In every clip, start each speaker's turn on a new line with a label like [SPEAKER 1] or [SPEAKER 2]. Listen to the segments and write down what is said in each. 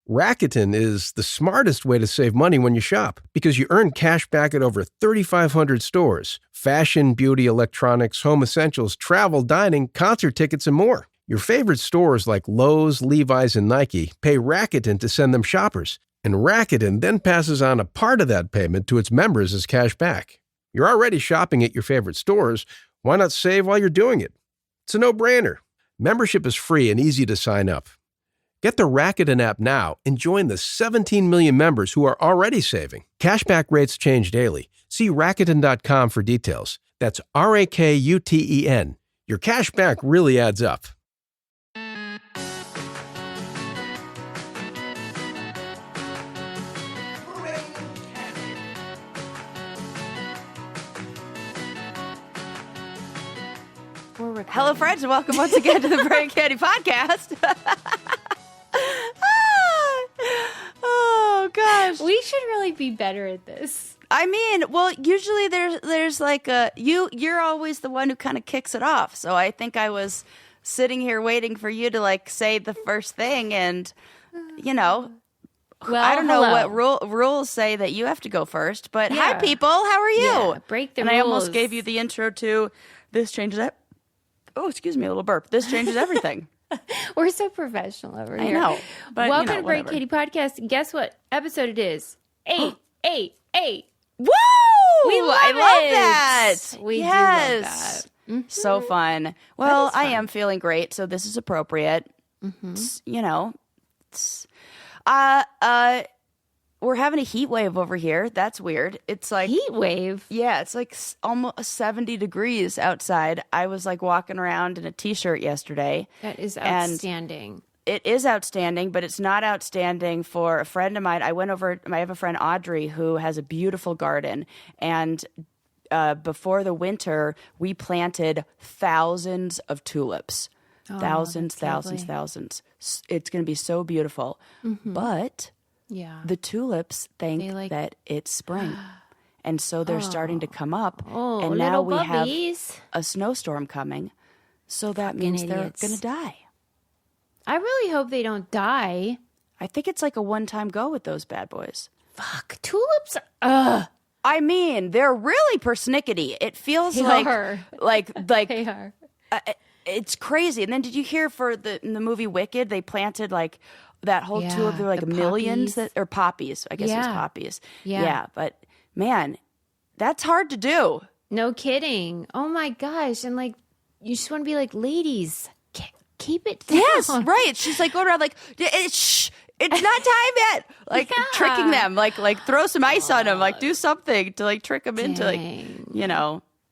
[SPEAKER 1] Rakuten is the smartest way to save money when you shop because you earn cash back at over 3,500 stores. Fashion, beauty, electronics, home essentials, travel, dining, concert tickets, and more. Your favorite stores like Lowe's, Levi's, and Nike pay Rakuten to send them shoppers. And Rakuten then passes on a part of that payment to its members as cash back. You're already shopping at your favorite stores. Why not save while you're doing it? It's a no-brainer. Membership is free and easy to sign up. Get the Rakuten app now and join the 17 million members who are already saving. Cashback rates change daily. See Rakuten.com for details. That's Rakuten. Your cash back really adds up.
[SPEAKER 2] Hello, friends, and welcome once again to the Brain Candy Podcast. Oh, gosh.
[SPEAKER 3] We should really be better at this.
[SPEAKER 2] I mean, well, usually there's like you're always the one who kind of kicks it off. So I think I was sitting here waiting for you to like say the first thing, and well, I don't know what rules say that you have to go first. But Hi, people, how are you?
[SPEAKER 3] Yeah, break the rules.
[SPEAKER 2] I almost gave you the intro to this changes it. Oh, excuse me, a little burp. This changes everything.
[SPEAKER 3] We're so professional over here.
[SPEAKER 2] I know. But,
[SPEAKER 3] welcome to Brain Candy Podcast. Guess what episode it is? 888.
[SPEAKER 2] Woo!
[SPEAKER 3] We love
[SPEAKER 2] I love
[SPEAKER 3] it.
[SPEAKER 2] that.
[SPEAKER 3] We do love that. Mm-hmm.
[SPEAKER 2] So fun. Well, I am feeling great, so this is appropriate. Mm-hmm. We're having a heat wave over here. That's weird. It's like
[SPEAKER 3] heat wave.
[SPEAKER 2] Yeah, it's like almost 70 degrees outside. I was like walking around in a t-shirt yesterday.
[SPEAKER 3] That is outstanding.
[SPEAKER 2] It is outstanding, but it's not outstanding for a friend of mine. I have a friend, Audrey, who has a beautiful garden. And before the winter, we planted thousands of tulips. Thousands. It's going to be so beautiful. Mm-hmm. But the tulips think that it's spring. And so they're starting to come up. And now we have a snowstorm coming. So that means they're going to die.
[SPEAKER 3] I really hope they don't die.
[SPEAKER 2] I think it's like a one-time go with those bad boys.
[SPEAKER 3] Fuck. Tulips are...
[SPEAKER 2] I mean, they're really persnickety. It feels
[SPEAKER 3] they
[SPEAKER 2] like
[SPEAKER 3] they are.
[SPEAKER 2] It's crazy. And then did you hear in the movie Wicked, they planted like that whole tulip, there were like millions or poppies. I guess it was poppies. Yeah. But man, that's hard to do.
[SPEAKER 3] No kidding. Oh my gosh. And like, you just want to be like, ladies, keep it down.
[SPEAKER 2] Yes, right. She's like going around like, shh, it's not time yet. Like tricking them, like throw some ice on them, like do something to like trick them into like,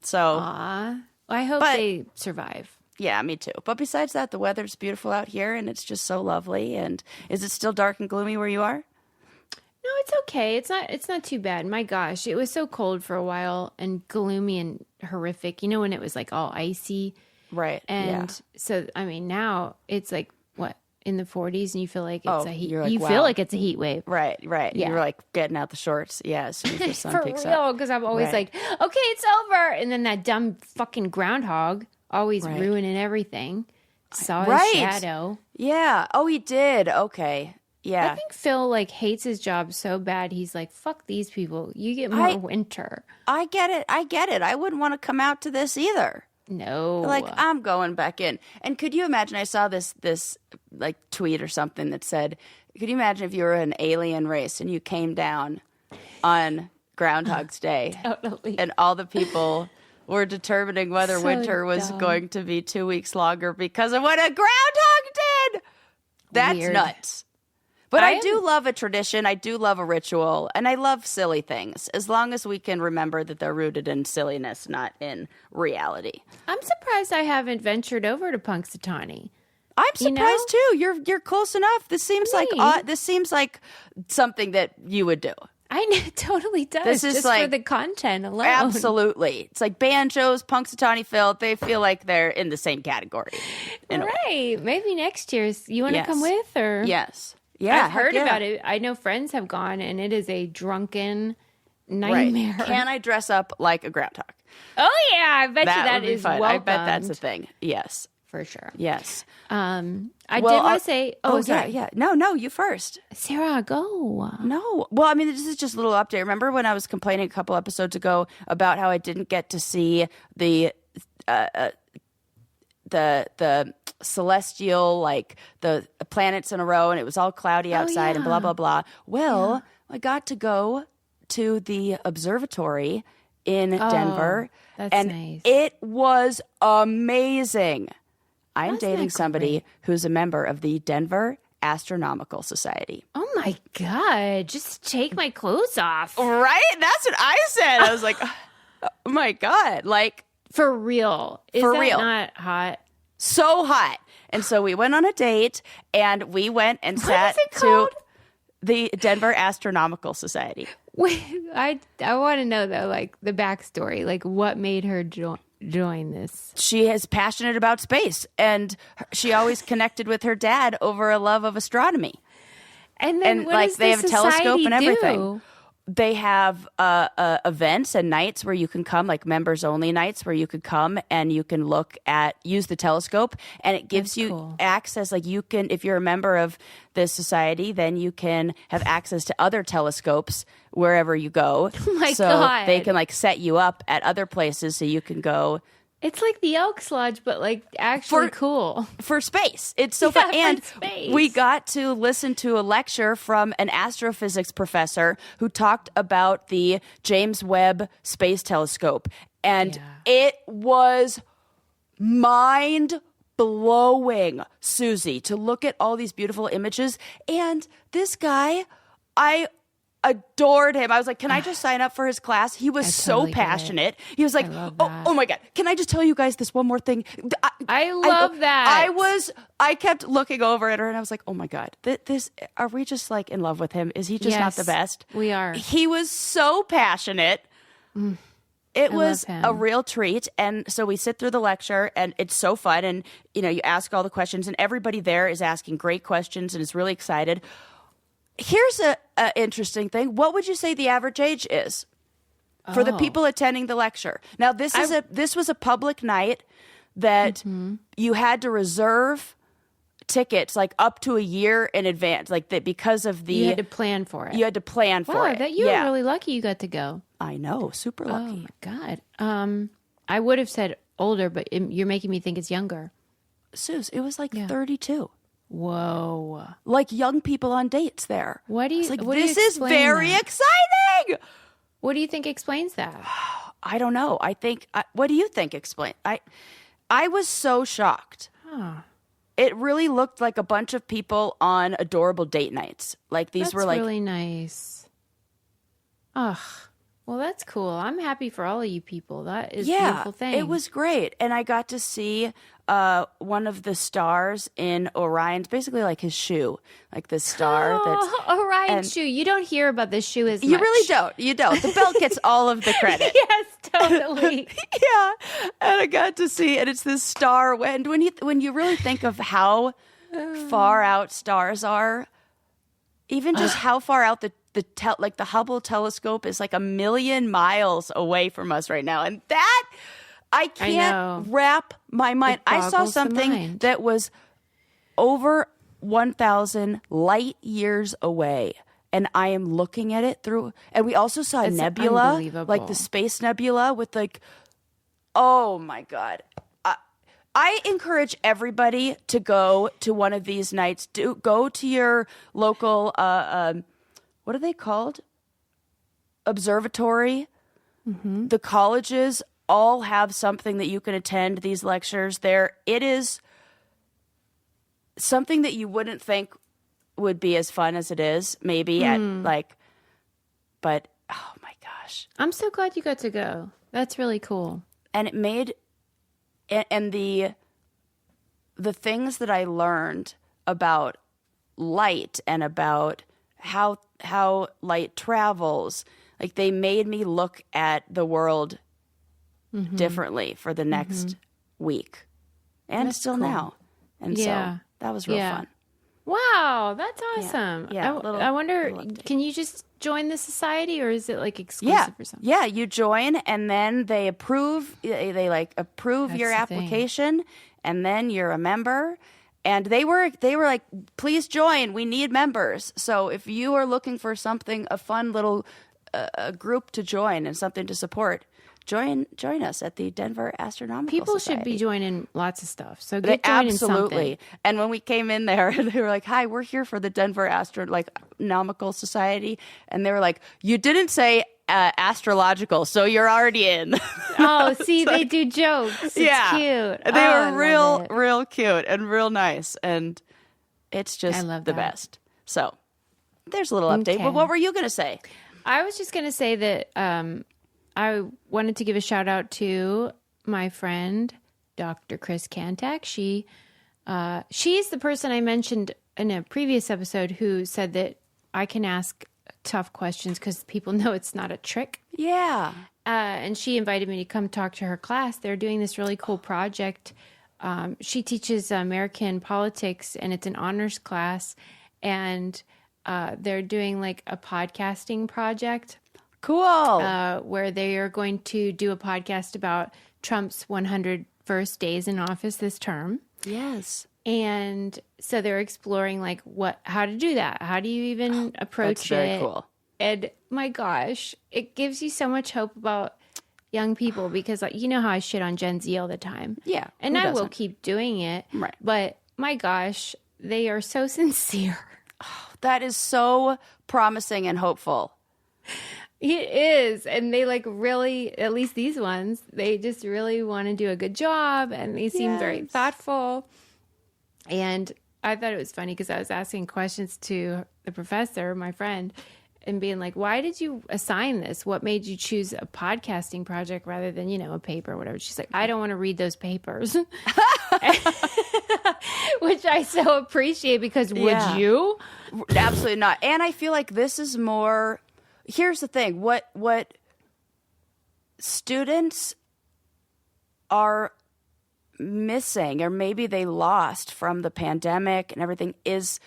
[SPEAKER 2] so.
[SPEAKER 3] Aww. I hope they survive.
[SPEAKER 2] Yeah, me too. But besides that, the weather's beautiful out here and it's just so lovely. And is it still dark and gloomy where you are?
[SPEAKER 3] No, it's okay. It's not too bad. My gosh, it was so cold for a while and gloomy and horrific. You know, when it was like all icy.
[SPEAKER 2] Right.
[SPEAKER 3] And so, I mean, now it's like, what, in the 40s and you feel like it's a heat.
[SPEAKER 2] Like,
[SPEAKER 3] you feel like it's a heat wave.
[SPEAKER 2] Right.
[SPEAKER 3] Yeah.
[SPEAKER 2] You're like getting out the shorts. Yeah, as soon as the sun
[SPEAKER 3] for
[SPEAKER 2] picks
[SPEAKER 3] real,
[SPEAKER 2] up.
[SPEAKER 3] because I'm always like, okay, it's over. And then that dumb fucking groundhog always ruining everything. Saw his shadow.
[SPEAKER 2] Yeah. Oh, he did. Okay. Yeah.
[SPEAKER 3] I think Phil like hates his job so bad. He's like, fuck these people. You get more winter.
[SPEAKER 2] I get it. I wouldn't want to come out to this either.
[SPEAKER 3] No.
[SPEAKER 2] Like, I'm going back in. And could you imagine, I saw this like tweet or something that said, could you imagine if you were an alien race and you came down on Groundhog's Day?
[SPEAKER 3] Totally.
[SPEAKER 2] And all the people were determining whether winter was going to be 2 weeks longer because of what a groundhog did. That's
[SPEAKER 3] weird.
[SPEAKER 2] Nuts. But I do love a tradition. I do love a ritual. And I love silly things, as long as we can remember that they're rooted in silliness, not in reality.
[SPEAKER 3] I'm surprised I haven't ventured over to Punxsutawney.
[SPEAKER 2] I'm surprised too. You're close enough. This seems like something that you would do.
[SPEAKER 3] I know, it totally does.
[SPEAKER 2] This is
[SPEAKER 3] just
[SPEAKER 2] like,
[SPEAKER 3] for the content alone.
[SPEAKER 2] Absolutely. It's like banjos, Punxsutawney Phil. They feel like they're in the same category.
[SPEAKER 3] Right. Maybe next year. You want to come with? Or
[SPEAKER 2] yes. Yeah.
[SPEAKER 3] I've heard about it. I know friends have gone, and it is a drunken nightmare.
[SPEAKER 2] Right. Can I dress up like a groundhog?
[SPEAKER 3] Oh, yeah. I bet that is
[SPEAKER 2] fun.
[SPEAKER 3] welcomed.
[SPEAKER 2] I bet that's a thing. Yes.
[SPEAKER 3] for sure.
[SPEAKER 2] Yes.
[SPEAKER 3] I did want to say. Oh, sorry.
[SPEAKER 2] Yeah. No, you first.
[SPEAKER 3] Sarah, go.
[SPEAKER 2] No. Well, I mean, this is just a little update. Remember when I was complaining a couple episodes ago about how I didn't get to see the celestial, like the planets in a row, and it was all cloudy outside and blah, blah, blah. Well, I got to go to the observatory in Denver.
[SPEAKER 3] That's
[SPEAKER 2] and
[SPEAKER 3] nice.
[SPEAKER 2] It was amazing. I'm
[SPEAKER 3] Wasn't
[SPEAKER 2] dating
[SPEAKER 3] that
[SPEAKER 2] somebody
[SPEAKER 3] great?
[SPEAKER 2] who's a member of the Denver Astronomical Society.
[SPEAKER 3] Oh my God. Just take my clothes off.
[SPEAKER 2] Right? That's what I said. I was like, oh my God. Like,
[SPEAKER 3] For real. Is
[SPEAKER 2] For
[SPEAKER 3] that
[SPEAKER 2] real.
[SPEAKER 3] not hot?
[SPEAKER 2] so hot. And so we went on a date and we went and sat
[SPEAKER 3] is it
[SPEAKER 2] to
[SPEAKER 3] called?
[SPEAKER 2] the Denver Astronomical Society.
[SPEAKER 3] Wait, I want to know though, like the backstory, like what made her join this?
[SPEAKER 2] She is passionate about space and she always connected with her dad over a love of astronomy.
[SPEAKER 3] And then
[SPEAKER 2] And
[SPEAKER 3] what
[SPEAKER 2] like
[SPEAKER 3] does
[SPEAKER 2] they
[SPEAKER 3] the
[SPEAKER 2] have a telescope
[SPEAKER 3] society
[SPEAKER 2] and everything.
[SPEAKER 3] do?
[SPEAKER 2] They have events and nights where you can come, like members only nights where you could come and you can use the telescope, and it gives
[SPEAKER 3] That's
[SPEAKER 2] you
[SPEAKER 3] cool.
[SPEAKER 2] access. Like you can, if you're a member of this society, then you can have access to other telescopes wherever you go.
[SPEAKER 3] Oh my
[SPEAKER 2] so
[SPEAKER 3] God.
[SPEAKER 2] they can like set you up at other places so you can go
[SPEAKER 3] It's like the Elks Lodge, but like actually cool.
[SPEAKER 2] for space. It's so
[SPEAKER 3] Yeah,
[SPEAKER 2] fun.
[SPEAKER 3] for
[SPEAKER 2] And
[SPEAKER 3] space.
[SPEAKER 2] we got to listen to a lecture from an astrophysics professor who talked about the James Webb Space Telescope. And it was mind blowing, Susie, to look at all these beautiful images. And this guy, I adored him. I was like, can I just sign up for his class? He was so
[SPEAKER 3] totally get it.
[SPEAKER 2] passionate. He was like,
[SPEAKER 3] love
[SPEAKER 2] oh,
[SPEAKER 3] that.
[SPEAKER 2] oh my God, can I just tell you guys this one more thing?
[SPEAKER 3] I love that.
[SPEAKER 2] I kept looking over at her and I was like, oh my God, are we just like in love with him? Is he just not the
[SPEAKER 3] Yes,
[SPEAKER 2] best?
[SPEAKER 3] we are.
[SPEAKER 2] He was so passionate. It was
[SPEAKER 3] love him.
[SPEAKER 2] a real treat. And so we sit through the lecture and it's so fun. And, you know, you ask all the questions and everybody there is asking great questions and is really excited. Here's a interesting thing. What would you say the average age is for the people attending the lecture? Now, this was a public night that you had to reserve tickets like up to a year in advance, like that because of the
[SPEAKER 3] You had to plan for it.
[SPEAKER 2] you had to plan for
[SPEAKER 3] wow,
[SPEAKER 2] it.
[SPEAKER 3] that you were really lucky you got to go.
[SPEAKER 2] I know, super
[SPEAKER 3] Oh
[SPEAKER 2] lucky.
[SPEAKER 3] my God. I would have said older, but you're making me think it's younger.
[SPEAKER 2] Suze, it was like 32.
[SPEAKER 3] Whoa.
[SPEAKER 2] Like young people on dates there.
[SPEAKER 3] What do you?
[SPEAKER 2] It's like,
[SPEAKER 3] what do you
[SPEAKER 2] this is
[SPEAKER 3] explain
[SPEAKER 2] very
[SPEAKER 3] that?
[SPEAKER 2] exciting.
[SPEAKER 3] What do you think explains that?
[SPEAKER 2] I don't know. I think. What do you think? Explain. I was so shocked. It really looked like a bunch of people on adorable date nights. Like these
[SPEAKER 3] That's
[SPEAKER 2] were like
[SPEAKER 3] really nice. Ugh. Well, that's cool. I'm happy for all of you people. That is a beautiful thing.
[SPEAKER 2] It was great, and I got to see one of the stars in Orion's, basically like his shoe, like this star that's.
[SPEAKER 3] Orion's shoe. You don't hear about this shoe as
[SPEAKER 2] You
[SPEAKER 3] much.
[SPEAKER 2] really don't. You don't. The belt gets all of the credit.
[SPEAKER 3] Yes, totally.
[SPEAKER 2] Yeah, and I got to see, and it's this star. And when you really think of how far out stars are, even just how far out the Hubble telescope is like 1 million miles away from us right now, and that I can't wrap my mind. I saw
[SPEAKER 3] boggles the
[SPEAKER 2] something
[SPEAKER 3] mind.
[SPEAKER 2] that was over 1,000 light years away. And I am looking at it through, and we also saw a
[SPEAKER 3] It's
[SPEAKER 2] nebula,
[SPEAKER 3] unbelievable.
[SPEAKER 2] like the space nebula with like, oh my God. I encourage everybody to go to one of these nights. Go to your local, what are they called? Observatory. Mm-hmm. The colleges all have something that you can attend these lectures there. It is something that you wouldn't think would be as fun as it is, maybe but oh my gosh.
[SPEAKER 3] I'm so glad you got to go. That's really cool.
[SPEAKER 2] And it made, and the things that I learned about light and about how light travels, like they made me look at the world differently for the next week and
[SPEAKER 3] That's
[SPEAKER 2] still
[SPEAKER 3] cool.
[SPEAKER 2] now. And
[SPEAKER 3] Yeah.
[SPEAKER 2] so that was real fun.
[SPEAKER 3] Wow, that's awesome.
[SPEAKER 2] Yeah,
[SPEAKER 3] I wonder,
[SPEAKER 2] little update.
[SPEAKER 3] can you just join the society or is it like exclusive or something?
[SPEAKER 2] Yeah, you join and then they approve. They like approve
[SPEAKER 3] That's
[SPEAKER 2] your
[SPEAKER 3] the thing.
[SPEAKER 2] application, and then you're a member. And they were like, please join. We need members. So if you are looking for something, a fun little group to join and something to support, join us at the Denver Astronomical
[SPEAKER 3] People
[SPEAKER 2] Society.
[SPEAKER 3] should be joining lots of stuff. So get joining
[SPEAKER 2] absolutely.
[SPEAKER 3] something.
[SPEAKER 2] And when we came in there, they were like, "Hi, we're here for the Denver Astronomical Society," and they were like, "You didn't say astrological, so you're already in."
[SPEAKER 3] Oh, see, they do jokes. It's cute.
[SPEAKER 2] They were real cute and real nice, and it's just the best. So there's a little update.
[SPEAKER 3] Okay.
[SPEAKER 2] But what were you going to say?
[SPEAKER 3] I was just going to say that I wanted to give a shout out to my friend, Dr. Chris Kantak. She's the person I mentioned in a previous episode who said that I can ask tough questions because people know it's not a trick.
[SPEAKER 2] Yeah.
[SPEAKER 3] And she invited me to come talk to her class. They're doing this really cool project. She teaches American politics, and it's an honors class. And they're doing like a podcasting project.
[SPEAKER 2] Cool.
[SPEAKER 3] Where they are going to do a podcast about Trump's 100 first days in office this term.
[SPEAKER 2] Yes.
[SPEAKER 3] And so they're exploring like how to do that. How do you even approach
[SPEAKER 2] that's very cool.
[SPEAKER 3] And my gosh, it gives you so much hope about young people because you know how I shit on Gen Z all the time.
[SPEAKER 2] Yeah.
[SPEAKER 3] And I will keep doing it.
[SPEAKER 2] Right.
[SPEAKER 3] But my gosh, they are so sincere.
[SPEAKER 2] Oh, that is so promising and hopeful.
[SPEAKER 3] It is. And they like really, at least these ones, they just really want to do a good job and they seem very thoughtful. And I thought it was funny because I was asking questions to the professor, my friend, and being like, why did you assign this? What made you choose a podcasting project rather than, a paper or whatever? She's like, I don't want to read those papers. Which I so appreciate because would you?
[SPEAKER 2] Absolutely not. And I feel like this is more, here's the thing, what students are missing, or maybe they lost from the pandemic and everything, is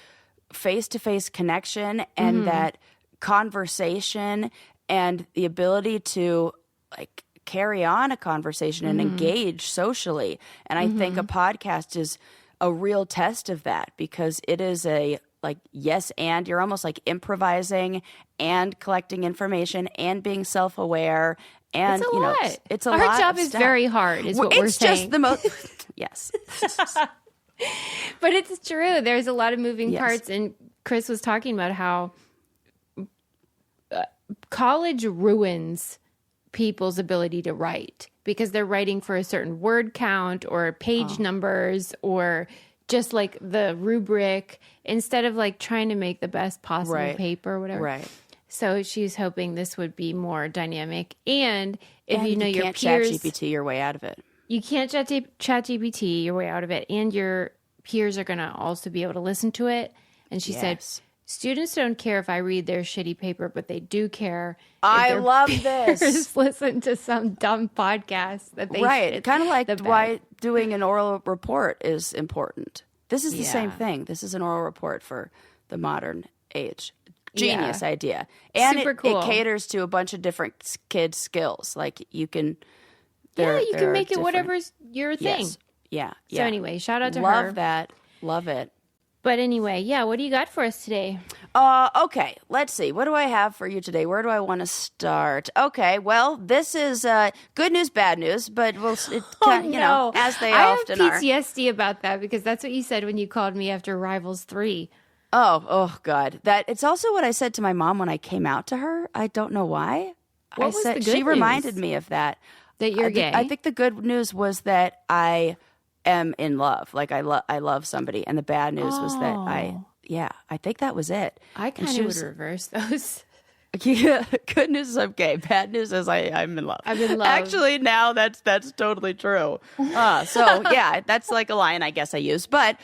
[SPEAKER 2] face-to-face connection and that conversation and the ability to like carry on a conversation and engage socially. And I think a podcast is a real test of that because it is a like yes and you're almost like improvising and collecting information and being self-aware. And
[SPEAKER 3] it's a lot.
[SPEAKER 2] It's a
[SPEAKER 3] Our
[SPEAKER 2] lot.
[SPEAKER 3] Our job
[SPEAKER 2] of
[SPEAKER 3] is
[SPEAKER 2] stuff.
[SPEAKER 3] very hard, is what we're saying.
[SPEAKER 2] It's just the most. Yes.
[SPEAKER 3] But it's true. There's a lot of moving parts. And Chris was talking about how college ruins people's ability to write because they're writing for a certain word count or page numbers or just like the rubric instead of like trying to make the best possible paper or whatever.
[SPEAKER 2] Right.
[SPEAKER 3] So she's hoping this would be more dynamic. And if you know
[SPEAKER 2] you
[SPEAKER 3] your
[SPEAKER 2] can't
[SPEAKER 3] peers,
[SPEAKER 2] ChatGPT your way out of it.
[SPEAKER 3] You can't ChatGPT your way out of it. And your peers are going to also be able to listen to it. And she said, students don't care if I read their shitty paper, but they do care.
[SPEAKER 2] I love this.
[SPEAKER 3] Listen to some dumb podcast that they
[SPEAKER 2] kind of like why doing an oral report is important. This is the same thing. This is an oral report for the modern age. Genius idea. And
[SPEAKER 3] Super cool.
[SPEAKER 2] It caters to a bunch of different kids' skills. Like you can...
[SPEAKER 3] you can make it whatever's your thing.
[SPEAKER 2] Yes. Yeah.
[SPEAKER 3] So anyway, shout out to her.
[SPEAKER 2] Love that. Love it.
[SPEAKER 3] But anyway, what do you got for us today?
[SPEAKER 2] Okay, let's see. What do I have for you today? Where do I want to start? Okay, well, this is good news, bad news, but as they often are.
[SPEAKER 3] I have PTSD about that because that's what you said when you called me after Rivals 3.
[SPEAKER 2] Oh God. It's also what I said to my mom when I came out to her. I don't know why.
[SPEAKER 3] What was the good news?
[SPEAKER 2] She reminded me of that.
[SPEAKER 3] That you're gay?
[SPEAKER 2] I think the good news was that I am in love. Like I love somebody. And the bad news was that I think that was it.
[SPEAKER 3] I kind of would reverse those.
[SPEAKER 2] Yeah, good news is I'm gay. Bad news is I'm in love.
[SPEAKER 3] I'm in love.
[SPEAKER 2] Actually, now that's totally true. That's like a line I guess I use. But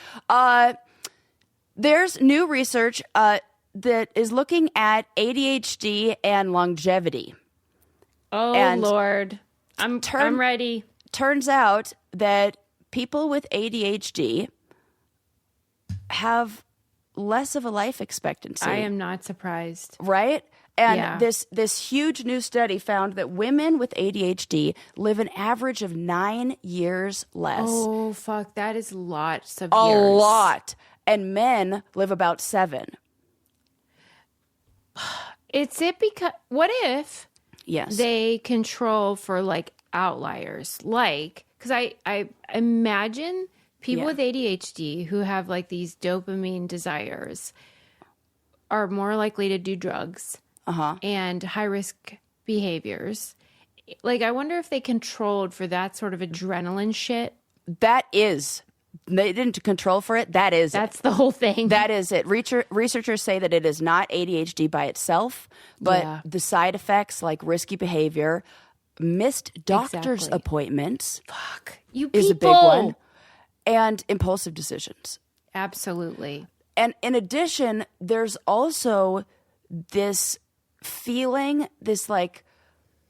[SPEAKER 2] there's new research that is looking at ADHD and longevity.
[SPEAKER 3] Oh,
[SPEAKER 2] and
[SPEAKER 3] Lord. I'm ready.
[SPEAKER 2] Turns out that people with ADHD have less of a life expectancy.
[SPEAKER 3] I am not surprised.
[SPEAKER 2] Right? And
[SPEAKER 3] Yeah.
[SPEAKER 2] this huge new study found that women with ADHD live an average of 9 years less.
[SPEAKER 3] Oh, fuck. That is lots of
[SPEAKER 2] A
[SPEAKER 3] years.
[SPEAKER 2] lot. And men live about 7.
[SPEAKER 3] It's it because what if
[SPEAKER 2] Yes.
[SPEAKER 3] they control for like outliers? Like, because I imagine people
[SPEAKER 2] Yeah.
[SPEAKER 3] with ADHD who have like these dopamine desires are more likely to do drugs and high risk behaviors. Like, I wonder if they controlled for that sort of adrenaline shit.
[SPEAKER 2] That is. They didn't control for it. That is it.
[SPEAKER 3] That's the whole thing.
[SPEAKER 2] That is it. Researchers say that it is not ADHD by itself, but
[SPEAKER 3] Yeah.
[SPEAKER 2] the side effects like risky behavior, missed doctor's
[SPEAKER 3] Exactly.
[SPEAKER 2] appointments
[SPEAKER 3] Fuck. You
[SPEAKER 2] is
[SPEAKER 3] people.
[SPEAKER 2] a big one, and impulsive decisions.
[SPEAKER 3] Absolutely.
[SPEAKER 2] And in addition, there's also this feeling, this like,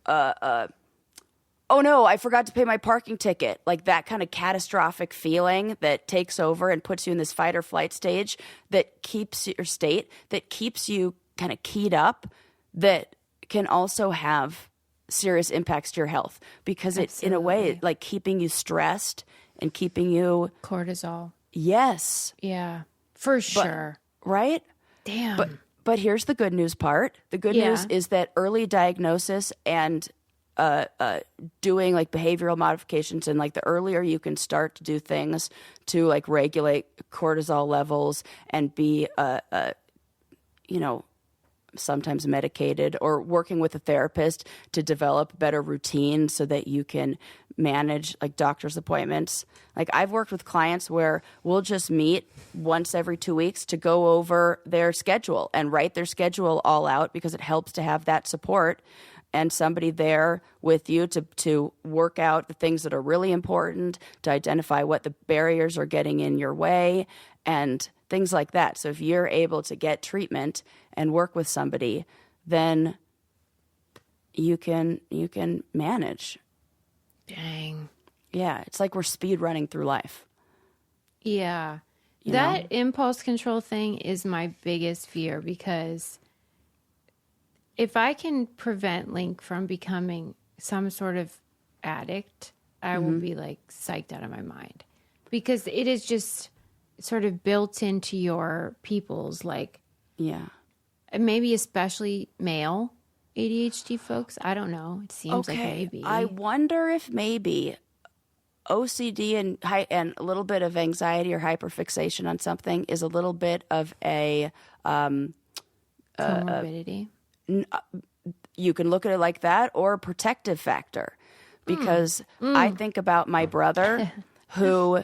[SPEAKER 2] oh no, I forgot to pay my parking ticket. Like that kind of catastrophic feeling that takes over and puts you in this fight or flight stage that keeps you kind of keyed up, that can also have serious impacts to your health, because it's in a way like keeping you stressed and keeping you.
[SPEAKER 3] Cortisol.
[SPEAKER 2] Yes.
[SPEAKER 3] Yeah. For sure.
[SPEAKER 2] Right?
[SPEAKER 3] Damn.
[SPEAKER 2] But here's the good news part. The good
[SPEAKER 3] Yeah.
[SPEAKER 2] news is that early diagnosis and doing like behavioral modifications, and like the earlier you can start to do things to like regulate cortisol levels and be, sometimes medicated, or working with a therapist to develop better routines so that you can manage like doctor's appointments. Like I've worked with clients where we'll just meet once every 2 weeks to go over their schedule and write their schedule all out, because it helps to have that support and somebody there with you to work out the things that are really important, to identify what the barriers are getting in your way and things like that. So if you're able to get treatment and work with somebody, then you can manage.
[SPEAKER 3] Dang.
[SPEAKER 2] Yeah, it's like we're speed running through life.
[SPEAKER 3] Yeah.
[SPEAKER 2] You
[SPEAKER 3] That
[SPEAKER 2] know?
[SPEAKER 3] impulse control thing is my biggest fear, because if I can prevent Link from becoming some sort of addict, I will be like psyched out of my mind, because it is just sort of built into your people's like,
[SPEAKER 2] Yeah.
[SPEAKER 3] and maybe especially male ADHD folks. I don't know. It seems like maybe.
[SPEAKER 2] I wonder if maybe OCD and a little bit of anxiety or hyperfixation on something is a little bit of a
[SPEAKER 3] comorbidity.
[SPEAKER 2] you can look at it like that, or a protective factor, because I think about my brother who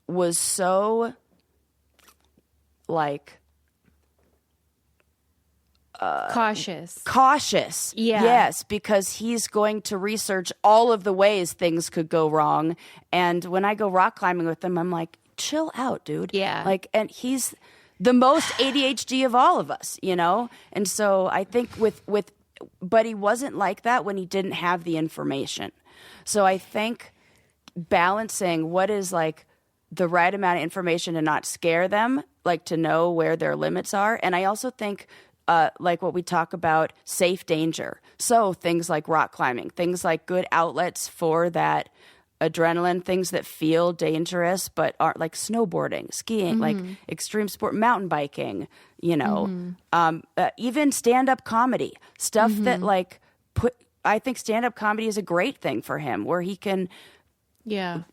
[SPEAKER 2] was so like
[SPEAKER 3] cautious. Yeah.
[SPEAKER 2] Yes, because he's going to research all of the ways things could go wrong. And when I go rock climbing with him, I'm like, chill out, dude.
[SPEAKER 3] Yeah.
[SPEAKER 2] Like, and he's the most ADHD of all of us, you know? And so I think but he wasn't like that when he didn't have the information. So I think balancing what is like the right amount of information to not scare them, like to know where their limits are. And I also think like what we talk about, safe danger. So things like rock climbing, things like good outlets for that adrenaline, things that feel dangerous but aren't, like snowboarding, skiing, like extreme sport, mountain biking, you know, even stand-up comedy, stuff that like I think stand-up comedy is a great thing for him, where he can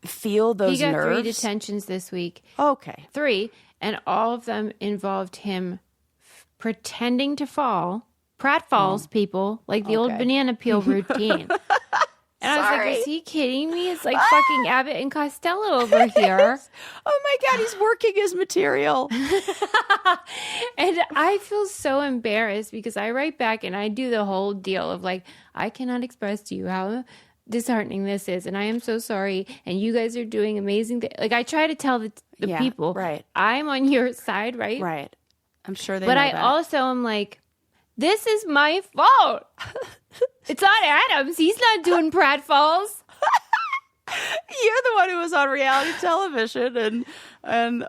[SPEAKER 2] feel those nerves.
[SPEAKER 3] He got 3 detentions this week.
[SPEAKER 2] Okay.
[SPEAKER 3] 3, and all of them involved him pretending to fall. Pratfalls, people, like the old banana peel routine. And I was like, is he kidding me? It's like fucking Abbott and Costello over here.
[SPEAKER 2] Oh my God, he's working his material.
[SPEAKER 3] And I feel so embarrassed, because I write back and I do the whole deal of like, I cannot express to you how disheartening this is, and I am so sorry, and you guys are doing amazing things. Like, I try to tell the people,
[SPEAKER 2] right,
[SPEAKER 3] I'm on your side, right?
[SPEAKER 2] Right. I'm sure they
[SPEAKER 3] but
[SPEAKER 2] know
[SPEAKER 3] I
[SPEAKER 2] that.
[SPEAKER 3] also am like, this is my fault. It's not Adam's. He's not doing pratfalls.
[SPEAKER 2] You're the one who was on reality television and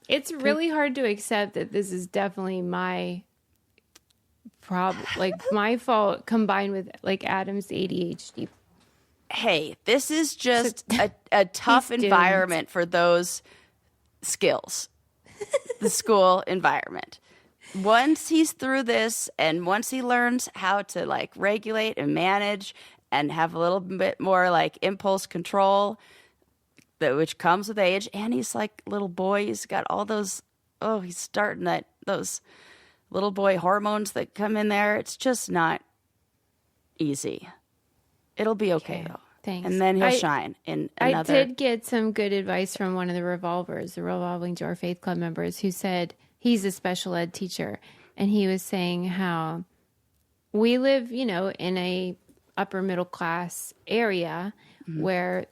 [SPEAKER 3] It's really hard to accept that this is definitely my problem, like my fault combined with like Adam's ADHD.
[SPEAKER 2] Hey, this is just a tough environment for those skills. The school environment. Once he's through this and once he learns how to like regulate and manage and have a little bit more like impulse control, which comes with age, and he's like little boy, he's got all those, he's starting those little boy hormones that come in there. It's just not easy. It'll be okay though.
[SPEAKER 3] Thanks.
[SPEAKER 2] And then he'll shine in another.
[SPEAKER 3] I did get some good advice from one of the Revolving Door Faith Club members, who said he's a special ed teacher. And he was saying how we live, in a upper middle class area where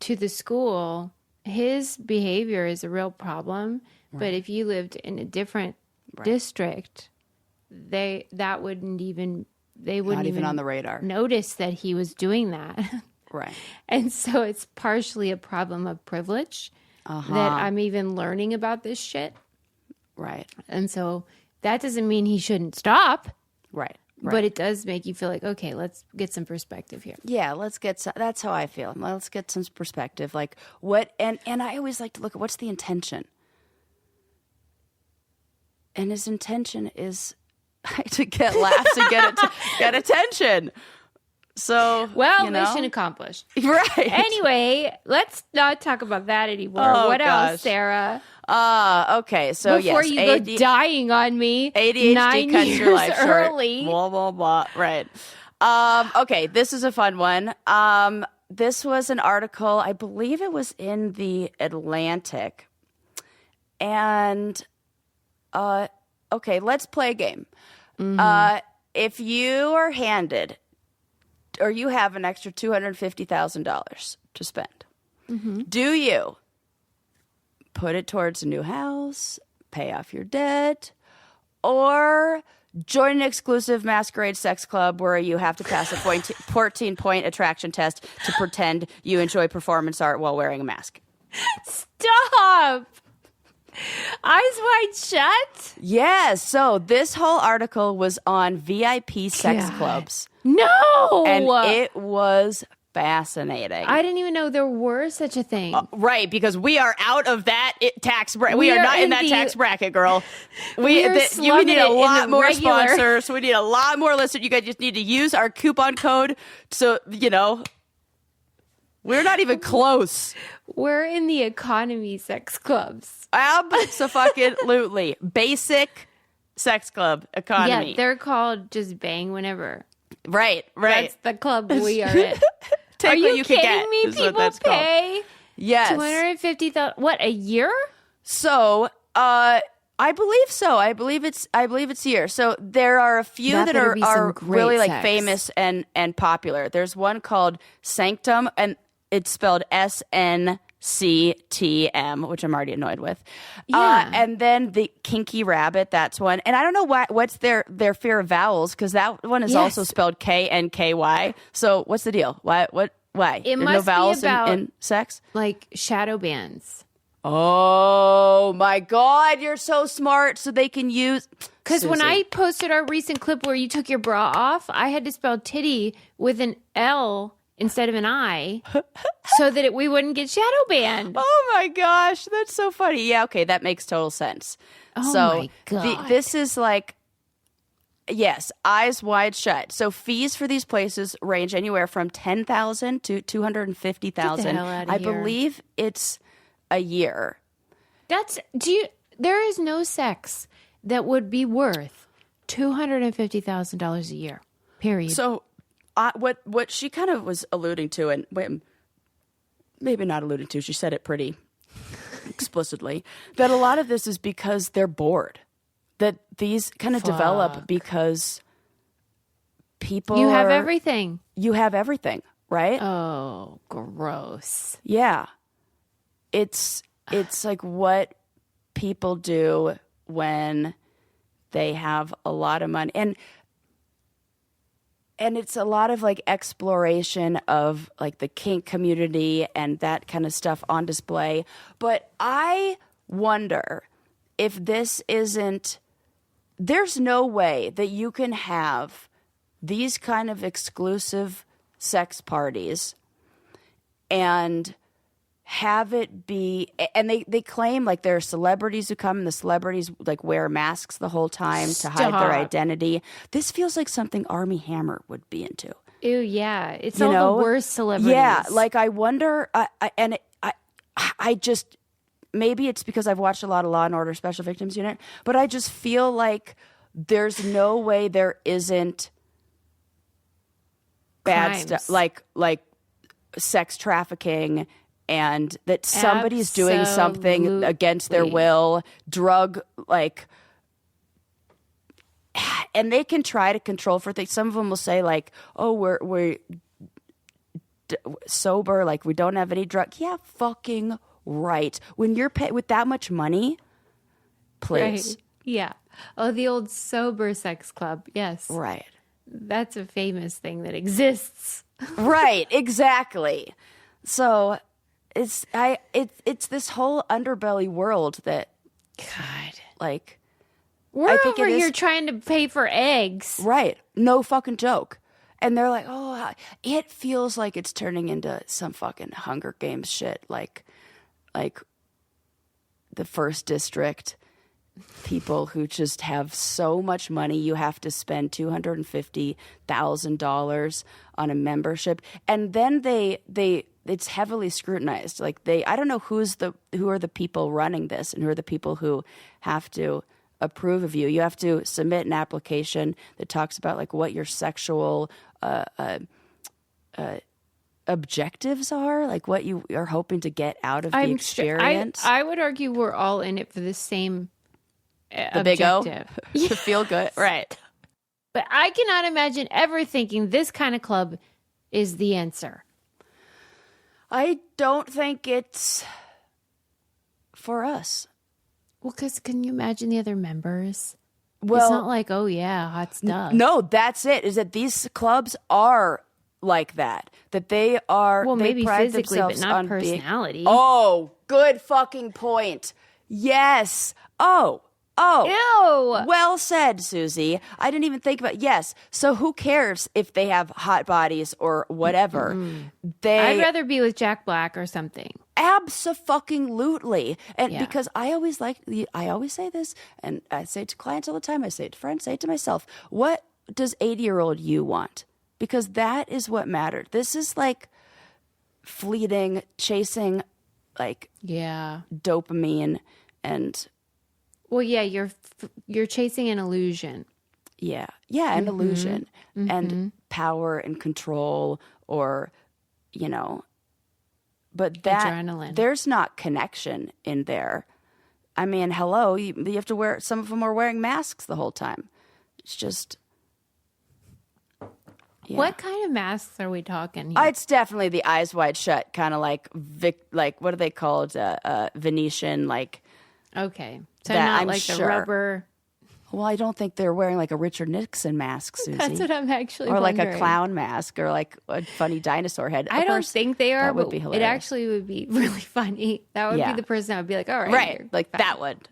[SPEAKER 3] to the school, his behavior is a real problem. Right. But if you lived in a different district, they wouldn't even on the radar notice that he was doing that. Right. And so it's partially a problem of privilege that I'm even learning about this shit. Right. And so that doesn't mean he shouldn't stop. Right. But it does make you feel like, okay, let's get some perspective here. Yeah, that's how I feel. Let's get some perspective. Like what, and I always like to look at what's the intention. And his intention is to get laughs and get attention. So, mission accomplished. Right. Anyway, let's not talk about that anymore. What else, Sarah? Okay. So before you go dying on me, ADHD 9 cuts your life early. Short. Blah blah blah. Right. Okay. This is a fun one. This was an article. I believe it was in the Atlantic. And okay, let's play a game. Mm-hmm. If you are handed, or you have an extra $250,000 to spend, do you put it towards a new house, pay off your debt, or join an exclusive masquerade sex club where you have to pass a 14-point attraction test to pretend you enjoy performance art while wearing a mask? Stop! Eyes wide shut? Yes. So this whole article was on VIP sex clubs. No! And it was fascinating. I didn't even know there were such a thing. Right, because we are out of that tax bracket. We are not in that tax bracket, girl. We need a lot more sponsors. We need a lot more listeners. You guys just need to use our coupon code. So, we're not even close. We're in the economy sex clubs. Absolutely. Basic sex club economy. Yeah, they're called just bang whenever. Right. That's the club we are in. Are you kidding me? People pay yes $250,000. What, a year? So, I believe so. I believe it's a year. So there are a few that are really like famous and popular. There's one called Sanctum, and it's spelled SNCTM, which I'm already annoyed with. Yeah. And then the Kinky Rabbit, that's one. And I don't know what's their fear of vowels, because that one is also spelled KNKY. So what's the deal? Why? It must no vowels be about in sex? Like shadow bands. Oh my God, you're so smart. So they can use... Because when I posted our recent clip where you took your bra off, I had to spell titty with an L instead of an I, so that we wouldn't get shadow banned. Oh my gosh, that's so funny. Yeah, okay, that makes total sense. Oh my God. This is like, yes, eyes wide shut. So fees for these places range anywhere from $10,000 to $250,000. I believe it's a year. There is no sex that would be worth $250,000 a year. Period. So what she kind of was alluding to, and maybe not alluding to, she said it pretty explicitly, that a lot of this is because they're bored. That these kind of develop because people You have everything, right? Oh, gross. Yeah. It's like what people do when they have a lot of money. And it's a lot of like exploration of like the kink community and that kind of stuff on display. But I
[SPEAKER 2] wonder if this isn't, there's no way that you can have these kind of exclusive sex parties and have it be, and they claim like there are celebrities who come and the celebrities like wear masks the whole time to hide their identity. This feels like something Armie Hammer would be into.
[SPEAKER 3] Ew, yeah. It's all the worst celebrities.
[SPEAKER 2] Yeah, like I wonder, I just, maybe it's because I've watched a lot of Law and Order Special Victims Unit, but I just feel like there's no way there isn't bad stuff, like sex trafficking, and that somebody's doing something against their will, drug, like, and they can try to control for things. Some of them will say like, oh, we're sober, like we don't have any drug. Yeah, fucking right. When you're paid with that much money, please.
[SPEAKER 3] Right. Yeah. Oh, the old sober sex club. Yes.
[SPEAKER 2] Right.
[SPEAKER 3] That's a famous thing that exists.
[SPEAKER 2] Right. Exactly. So it's this whole underbelly world that,
[SPEAKER 3] God,
[SPEAKER 2] like,
[SPEAKER 3] we're over here trying to pay for eggs.
[SPEAKER 2] Right. No fucking joke. And they're like, oh, it feels like it's turning into some fucking Hunger Games shit. Like the first district people who just have so much money. You have to spend $250,000 on a membership. And then it's heavily scrutinized. Like I don't know who are the people running this and who are the people who have to approve of you. You have to submit an application that talks about like what your sexual objectives are, like what you are hoping to get out of the experience.
[SPEAKER 3] I would argue we're all in it for the same
[SPEAKER 2] the big O, to feel good. Right.
[SPEAKER 3] But I cannot imagine ever thinking this kind of club is the answer.
[SPEAKER 2] I don't think it's for us.
[SPEAKER 3] Well, because can you imagine the other members?
[SPEAKER 2] Well,
[SPEAKER 3] it's not like, oh yeah, hot stuff.
[SPEAKER 2] No, that's it. Is that these clubs are like that? That they are.
[SPEAKER 3] Well,
[SPEAKER 2] they
[SPEAKER 3] maybe
[SPEAKER 2] pride
[SPEAKER 3] physically, but not
[SPEAKER 2] on
[SPEAKER 3] personality.
[SPEAKER 2] Oh, good fucking point. Yes. Oh.
[SPEAKER 3] Ew.
[SPEAKER 2] Well said, Susie. I didn't even think about. Yes. So who cares if they have hot bodies or whatever?
[SPEAKER 3] I'd rather be with Jack Black or something.
[SPEAKER 2] Abso-fucking-lutely. And because I always say this, and I say it to clients all the time, I say it to friends, say it to myself. What does 80-year-old you want? Because that is what mattered. This is like fleeting, chasing, like dopamine and.
[SPEAKER 3] Well, yeah, you're chasing an illusion.
[SPEAKER 2] Yeah, an illusion and power and control, or but that
[SPEAKER 3] adrenaline. There's
[SPEAKER 2] not connection in there. I mean, hello, you have to wear. Some of them are wearing masks the whole time. It's just. Yeah.
[SPEAKER 3] What kind of masks are we talking here?
[SPEAKER 2] It's definitely the eyes wide shut, kind of like what are they called? Venetian, like.
[SPEAKER 3] Okay, so not like the rubber.
[SPEAKER 2] Well, I don't think they're wearing like a Richard Nixon mask, Susie.
[SPEAKER 3] That's what I'm actually
[SPEAKER 2] or
[SPEAKER 3] wondering.
[SPEAKER 2] Like a clown mask, or like a funny dinosaur head.
[SPEAKER 3] I don't think they are,
[SPEAKER 2] that would
[SPEAKER 3] but
[SPEAKER 2] be hilarious.
[SPEAKER 3] It actually would be really funny. That would be the person that would be like, all right.
[SPEAKER 2] Right, like that would.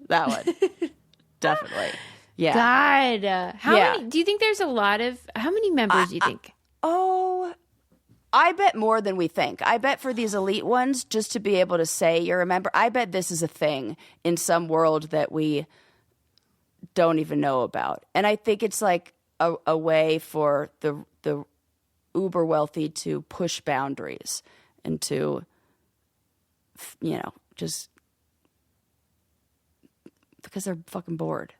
[SPEAKER 2] Definitely. Yeah.
[SPEAKER 3] God. How many, do you think there's a lot of, how many members do you think?
[SPEAKER 2] I bet more than we think. I bet for these elite ones, just to be able to say you're a member, I bet this is a thing in some world that we don't even know about. And I think it's like a way for the uber wealthy to push boundaries and to, just because they're fucking bored.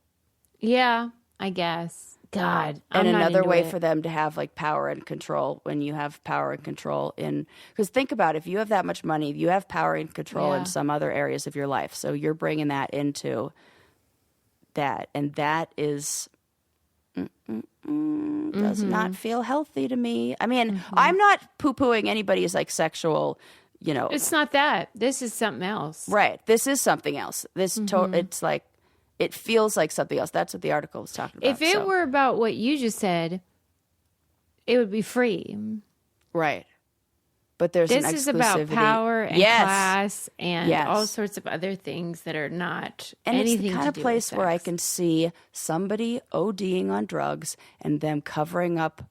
[SPEAKER 3] Yeah, I guess. God.
[SPEAKER 2] And another way for them to have like power and control when you have power and control because think about it, if you have that much money, you have power and control in some other areas of your life. So you're bringing that into that. And that is, does not feel healthy to me. I mean, I'm not poo-pooing anybody's like sexual,
[SPEAKER 3] It's not that. This is something else.
[SPEAKER 2] Right. This is something else. It's like, it feels like something else. That's what the article was talking about.
[SPEAKER 3] If it were about what you just said, it would be free.
[SPEAKER 2] Right. But there's
[SPEAKER 3] This
[SPEAKER 2] an
[SPEAKER 3] is about
[SPEAKER 2] exclusivity.
[SPEAKER 3] power and class and
[SPEAKER 2] Yes.
[SPEAKER 3] all sorts of other things that are not
[SPEAKER 2] And
[SPEAKER 3] anything
[SPEAKER 2] it's the kind
[SPEAKER 3] to
[SPEAKER 2] of
[SPEAKER 3] do
[SPEAKER 2] place
[SPEAKER 3] with
[SPEAKER 2] where I
[SPEAKER 3] sex.
[SPEAKER 2] can see somebody ODing on drugs and them covering up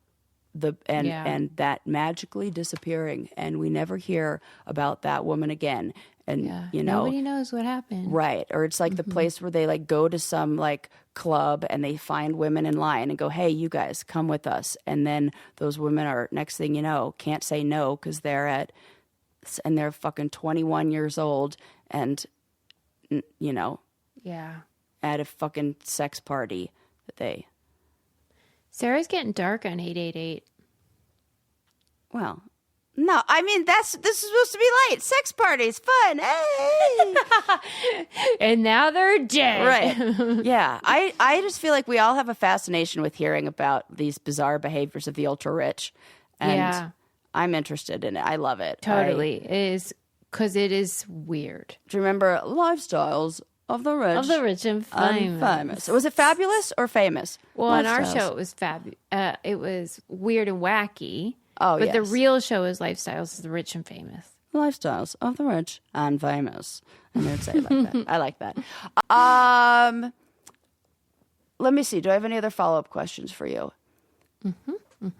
[SPEAKER 2] and that magically disappearing, and we never hear about that woman again. And
[SPEAKER 3] nobody knows what happened.
[SPEAKER 2] right? Or it's like the place where they like go to some like club and they find women in line and go, "Hey, you guys, come with us." And then those women are, next thing you know, can't say no because they're fucking 21 years old and
[SPEAKER 3] Yeah.
[SPEAKER 2] at a fucking sex party that they.
[SPEAKER 3] Sarah's getting dark on 888.
[SPEAKER 2] Well, no, I mean this is supposed to be light. Sex parties, fun, hey!
[SPEAKER 3] And now they're dead.
[SPEAKER 2] Right? Yeah, I just feel like we all have a fascination with hearing about these bizarre behaviors of the ultra rich, and I'm interested in it. I love it.
[SPEAKER 3] Totally. It is, because it is weird.
[SPEAKER 2] Do you remember Lifestyles of the Rich?
[SPEAKER 3] Of the rich and famous.
[SPEAKER 2] Was it Fabulous or Famous?
[SPEAKER 3] Well, on our
[SPEAKER 2] Lifestyles.
[SPEAKER 3] show, it was it was weird and wacky.
[SPEAKER 2] Oh,
[SPEAKER 3] but the
[SPEAKER 2] yes.
[SPEAKER 3] real show is Lifestyles of the Rich and Famous.
[SPEAKER 2] Lifestyles of the Rich and Famous. I'm going to say it like that. I like that. Let me see. Do I have any other follow-up questions for you?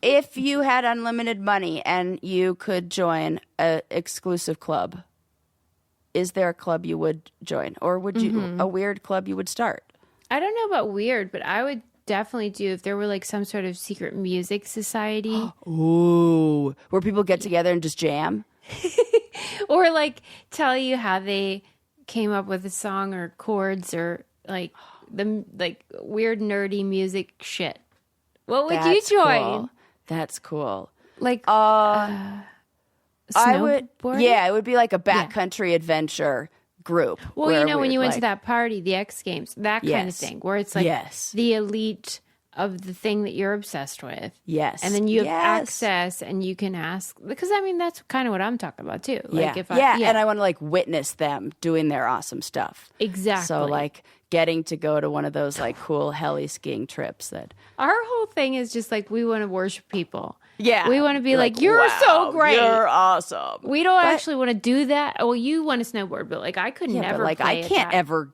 [SPEAKER 2] If you had unlimited money and you could join an exclusive club, is there a club you would join? Or would you a weird club you would start?
[SPEAKER 3] I don't know about weird, but I would definitely do if there were like some sort of secret music society.
[SPEAKER 2] Ooh. Where people get together and just jam?
[SPEAKER 3] Or like tell you how they came up with a song or chords or like the like weird nerdy music shit. What would you join?
[SPEAKER 2] Cool. That's cool.
[SPEAKER 3] Like
[SPEAKER 2] I would,
[SPEAKER 3] snowboarding?
[SPEAKER 2] yeah, it would be like a backcountry adventure group.
[SPEAKER 3] Well,
[SPEAKER 2] where
[SPEAKER 3] you know, when
[SPEAKER 2] we'd,
[SPEAKER 3] you went
[SPEAKER 2] like-
[SPEAKER 3] to that party, the X Games, that kind of
[SPEAKER 2] Yes.
[SPEAKER 3] thing, where it's like
[SPEAKER 2] Yes.
[SPEAKER 3] the elite of the thing that you're obsessed with.
[SPEAKER 2] Yes.
[SPEAKER 3] And then you have
[SPEAKER 2] Yes.
[SPEAKER 3] access and you can ask, because I mean, that's kind of what I'm talking about too.
[SPEAKER 2] Yeah.
[SPEAKER 3] Like if
[SPEAKER 2] And I want to like witness them doing their awesome stuff.
[SPEAKER 3] Exactly.
[SPEAKER 2] So like getting to go to one of those like cool heli skiing trips that.
[SPEAKER 3] Our whole thing is just like, we want to worship people.
[SPEAKER 2] Yeah.
[SPEAKER 3] We want to be like, you're so great.
[SPEAKER 2] You're awesome.
[SPEAKER 3] We don't actually want to do that. Well, you want to snowboard, but like I could
[SPEAKER 2] Yeah,
[SPEAKER 3] never
[SPEAKER 2] but like
[SPEAKER 3] play
[SPEAKER 2] I can't
[SPEAKER 3] at that.
[SPEAKER 2] ever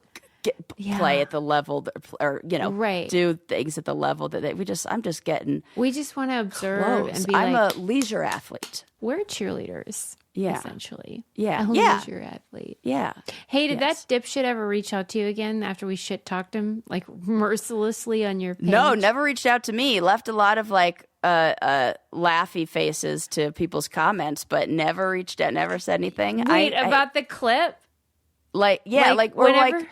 [SPEAKER 2] play at the level that, or
[SPEAKER 3] Right.
[SPEAKER 2] do things at the level that I'm just getting
[SPEAKER 3] We just want to observe
[SPEAKER 2] close.
[SPEAKER 3] and be
[SPEAKER 2] I'm
[SPEAKER 3] like,
[SPEAKER 2] a leisure athlete.
[SPEAKER 3] we're cheerleaders.
[SPEAKER 2] Yeah.
[SPEAKER 3] Essentially.
[SPEAKER 2] Yeah.
[SPEAKER 3] A
[SPEAKER 2] Yeah.
[SPEAKER 3] leisure athlete.
[SPEAKER 2] Yeah.
[SPEAKER 3] Hey, did
[SPEAKER 2] Yes.
[SPEAKER 3] that dipshit ever reach out to you again after we shit talked him like mercilessly on your page?
[SPEAKER 2] No, never reached out to me. Left a lot of like laughy faces to people's comments, but never reached out, never said anything.
[SPEAKER 3] Wait, about the clip?
[SPEAKER 2] like or
[SPEAKER 3] whenever?
[SPEAKER 2] like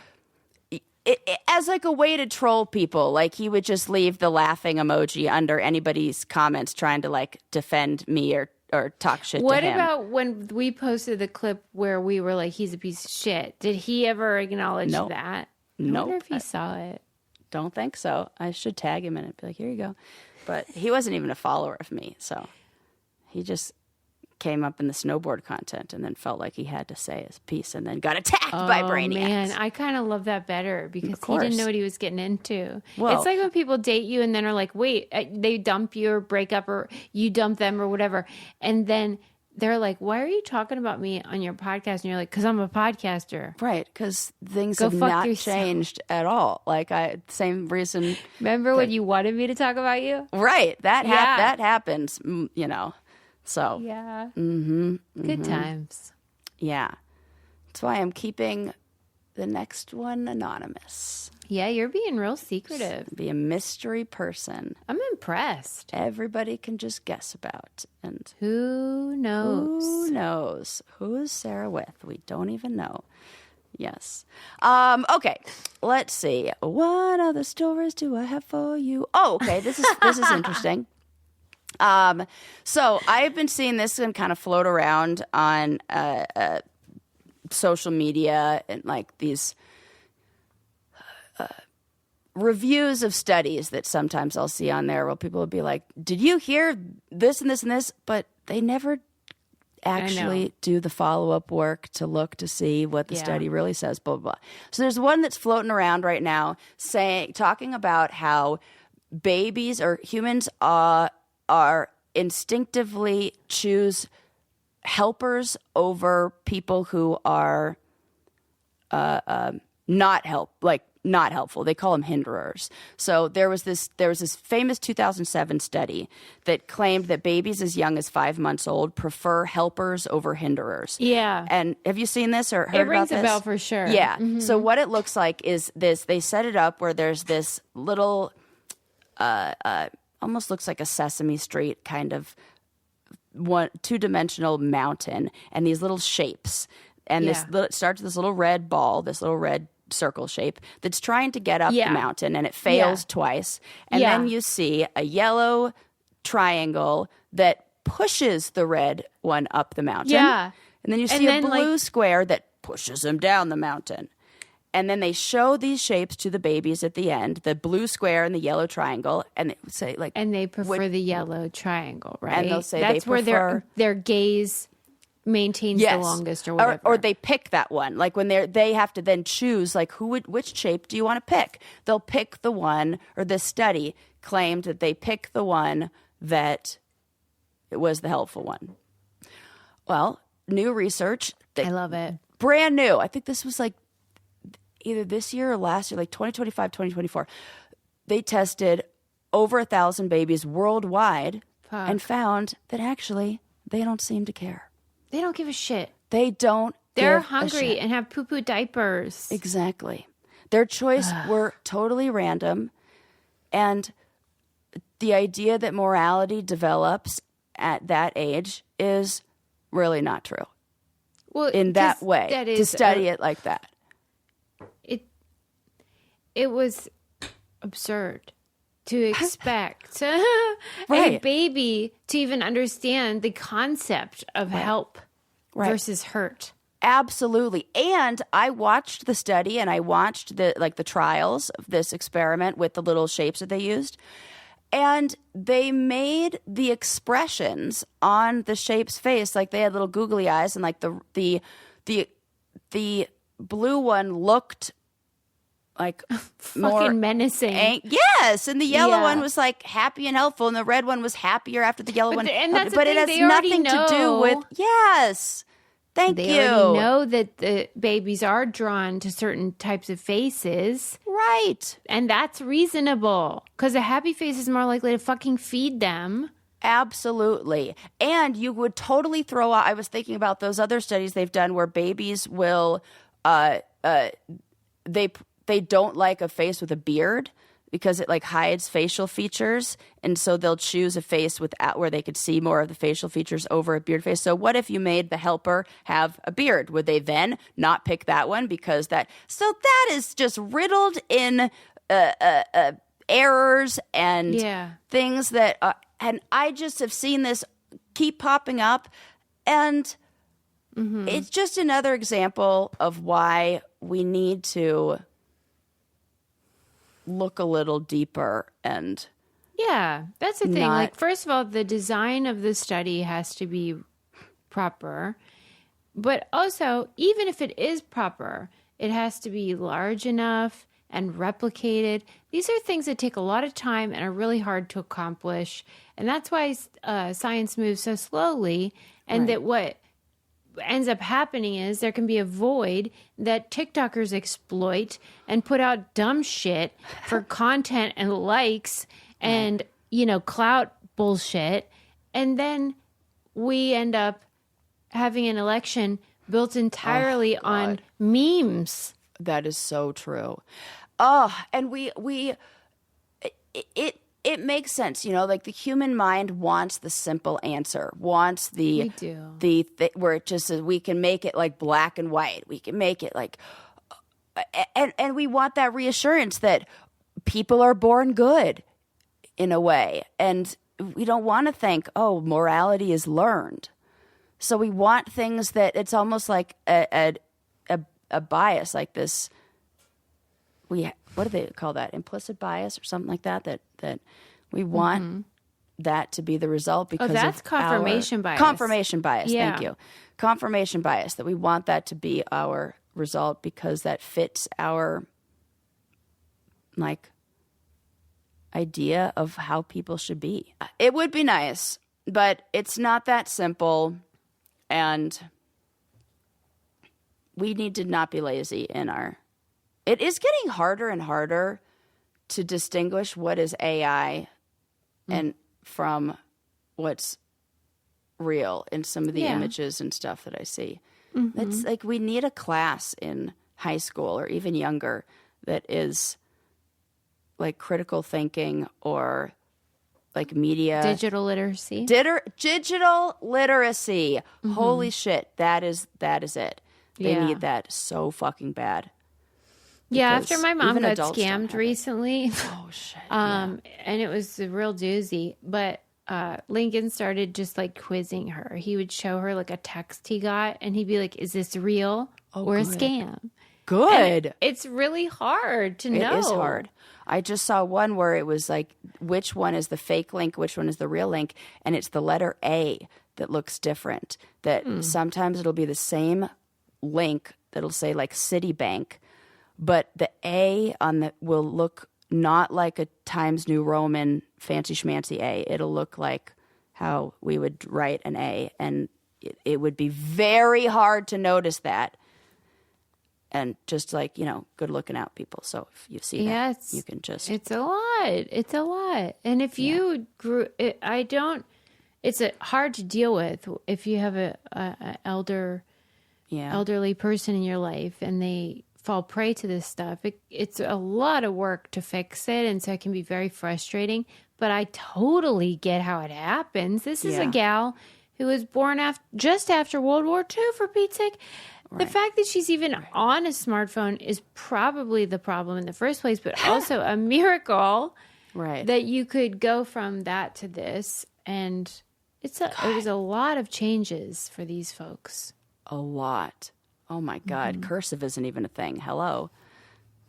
[SPEAKER 2] as like a way to troll people. Like he would just leave the laughing emoji under anybody's comments trying to like defend me or talk shit
[SPEAKER 3] What
[SPEAKER 2] to him.
[SPEAKER 3] about when we posted the clip where we were like, he's a piece of shit? Did he ever acknowledge
[SPEAKER 2] Nope.
[SPEAKER 3] that? I
[SPEAKER 2] Nope.
[SPEAKER 3] wonder if he saw it.
[SPEAKER 2] Don't think so. I should tag him in it. Be like, here you go. But he wasn't even a follower of me, so he just came up in the snowboard content and then felt like he had to say his piece and then got attacked by brainiacs.
[SPEAKER 3] Man, I kind of love that better because he
[SPEAKER 2] course.
[SPEAKER 3] didn't know what he was getting into.
[SPEAKER 2] Well-
[SPEAKER 3] it's like when people date you and then are like, wait, they dump you or break up or you dump them or whatever. And then they're like, why are you talking about me on your podcast? And you're like, because I'm a podcaster.
[SPEAKER 2] Right, because things
[SPEAKER 3] Go
[SPEAKER 2] have
[SPEAKER 3] fuck
[SPEAKER 2] not
[SPEAKER 3] yourself.
[SPEAKER 2] changed at all. Like same reason.
[SPEAKER 3] Remember when you wanted me to talk about you?
[SPEAKER 2] Right, that
[SPEAKER 3] Yeah.
[SPEAKER 2] that happens. So
[SPEAKER 3] Yeah. Good times.
[SPEAKER 2] yeah, that's why I'm keeping the next one anonymous.
[SPEAKER 3] Yeah, you're being real secretive.
[SPEAKER 2] Be a mystery person.
[SPEAKER 3] I'm impressed.
[SPEAKER 2] Everybody can just guess about. And
[SPEAKER 3] Who knows?
[SPEAKER 2] who knows? Who is Sarah with? We don't even know. Yes. Okay. Let's see. What other stories do I have for you? Oh, okay. This is interesting. So I've been seeing this one kind of float around on social media and like these reviews of studies that sometimes I'll see on there where people will be like, did you hear this and this and this? But they never actually do the follow-up work to look to see what the study really says, blah, blah, blah. So there's one that's floating around right now talking about how babies or humans are instinctively choose helpers over people who are not helpful. They call them hinderers. So there was this famous 2007 study that claimed that babies as young as 5 months old prefer helpers over hinderers.
[SPEAKER 3] Yeah.
[SPEAKER 2] And have you seen this or heard
[SPEAKER 3] It
[SPEAKER 2] about
[SPEAKER 3] rings
[SPEAKER 2] this?
[SPEAKER 3] a bell for sure.
[SPEAKER 2] Yeah. So what it looks like is this: they set it up where there's this little, almost looks like a Sesame Street kind of two-dimensional mountain, and these little shapes. And it starts with this little red ball, this little red circle shape that's trying to get up the mountain, and it fails twice. And then you see a yellow triangle that pushes the red one up the mountain.
[SPEAKER 3] Yeah.
[SPEAKER 2] And then you see a blue square that pushes them down the mountain. And then they show these shapes to the babies at the end, the blue square and the yellow triangle, and they say like,
[SPEAKER 3] and they prefer the yellow triangle, right?
[SPEAKER 2] And they'll say
[SPEAKER 3] that's
[SPEAKER 2] they
[SPEAKER 3] where
[SPEAKER 2] prefer
[SPEAKER 3] their gaze maintains the longest, or whatever.
[SPEAKER 2] Or they pick that one. Like when they have to then choose like which shape do you want to pick? They'll pick the one, or this study claimed that they pick the one that it was the helpful one. Well, new research.
[SPEAKER 3] I love it.
[SPEAKER 2] Brand new. I think this was like either this year or last year, like 2025, 2024. They tested over 1,000 babies worldwide and found that actually they don't seem to care.
[SPEAKER 3] They don't give a shit.
[SPEAKER 2] They don't.
[SPEAKER 3] They're hungry and have poo-poo diapers.
[SPEAKER 2] Exactly. Their choice were totally random. And the idea that morality develops at that age is really not true.
[SPEAKER 3] Well,
[SPEAKER 2] in that way, to study it like that.
[SPEAKER 3] It was absurd to expect a baby to even understand the concept of help versus hurt.
[SPEAKER 2] Absolutely. And I watched the study, and I watched the trials of this experiment with the little shapes that they used. And they made the expressions on the shape's face, like they had little googly eyes, and like the blue one looked like
[SPEAKER 3] fucking
[SPEAKER 2] more
[SPEAKER 3] menacing.
[SPEAKER 2] Yes, and the yellow one was like happy and helpful, and the red one was happier after the yellow one.
[SPEAKER 3] And that's
[SPEAKER 2] but it has nothing to do with Thank you.
[SPEAKER 3] They already know that the babies are drawn to certain types of faces.
[SPEAKER 2] Right.
[SPEAKER 3] And that's reasonable, because a happy face is more likely to fucking feed them.
[SPEAKER 2] Absolutely. And you would totally throw out, I was thinking about those other studies they've done where babies will, they don't like a face with a beard because it like hides facial features. And so they'll choose a face where they could see more of the facial features over a beard face. So what if you made the helper have a beard? Would they then not pick that one because so that is just riddled in errors and things that, and I just have seen this keep popping up, and it's just another example of why we need to look a little deeper. And
[SPEAKER 3] that's the thing. Like, first of all, the design of the study has to be proper, but also, even if it is proper, it has to be large enough and replicated. These are things that take a lot of time and are really hard to accomplish, and that's why science moves so slowly. And that what ends up happening is there can be a void that TikTokers exploit and put out dumb shit for content and likes and, clout bullshit. And then we end up having an election built entirely on memes.
[SPEAKER 2] That is so true. Oh, and it makes sense, like the human mind wants the simple answer, wants where it just says we can make it like black and white. We can make it like, and we want that reassurance that people are born good in a way. And we don't want to think, morality is learned. So we want things that it's almost like a bias, like this. What do they call that? Implicit bias or something like that? That we want that to be the result because
[SPEAKER 3] that's confirmation bias.
[SPEAKER 2] Confirmation bias. Yeah. Thank you. Confirmation bias. That we want that to be our result because that fits our idea of how people should be. It would be nice, but it's not that simple. And we need to not be lazy it is getting harder and harder to distinguish what is AI and from what's real in some of the images and stuff that I see. It's like we need a class in high school or even younger that is like critical thinking or like media.
[SPEAKER 3] Digital literacy.
[SPEAKER 2] Digital literacy. Holy shit. That is it. They
[SPEAKER 3] Yeah.
[SPEAKER 2] need that so fucking bad.
[SPEAKER 3] Yeah,
[SPEAKER 2] Because
[SPEAKER 3] after my mom
[SPEAKER 2] even
[SPEAKER 3] got
[SPEAKER 2] adults don't
[SPEAKER 3] scammed
[SPEAKER 2] have it.
[SPEAKER 3] recently,
[SPEAKER 2] Oh shit.
[SPEAKER 3] and it was a real doozy, but Lincoln started just like quizzing her. He would show her like a text he got and he'd be like, is this real or a
[SPEAKER 2] good.
[SPEAKER 3] scam?
[SPEAKER 2] Good.
[SPEAKER 3] And it's really hard to know.
[SPEAKER 2] It is hard. I just saw one where it was like, which one is the fake link, which one is the real link, and it's the letter A that looks different. That sometimes it'll be the same link that'll say like Citibank, but the A on the will look not like a Times New Roman fancy schmancy A. It'll look like how we would write an A, and it would be very hard to notice that. And just like, good looking out people. So if you see that, you can just...
[SPEAKER 3] It's a lot. It's a lot. And if you it's hard to deal with if you have a elderly person in your life and they fall prey to this stuff. It's a lot of work to fix it. And so it can be very frustrating. But I totally get how it happens. This is a gal who was born just after World War II, for Pete's sake. The fact that she's even on a smartphone is probably the problem in the first place, but also a miracle that you could go from that to this. And it was a lot of changes for these folks.
[SPEAKER 2] A lot. Oh my God. Cursive isn't even a thing. Hello.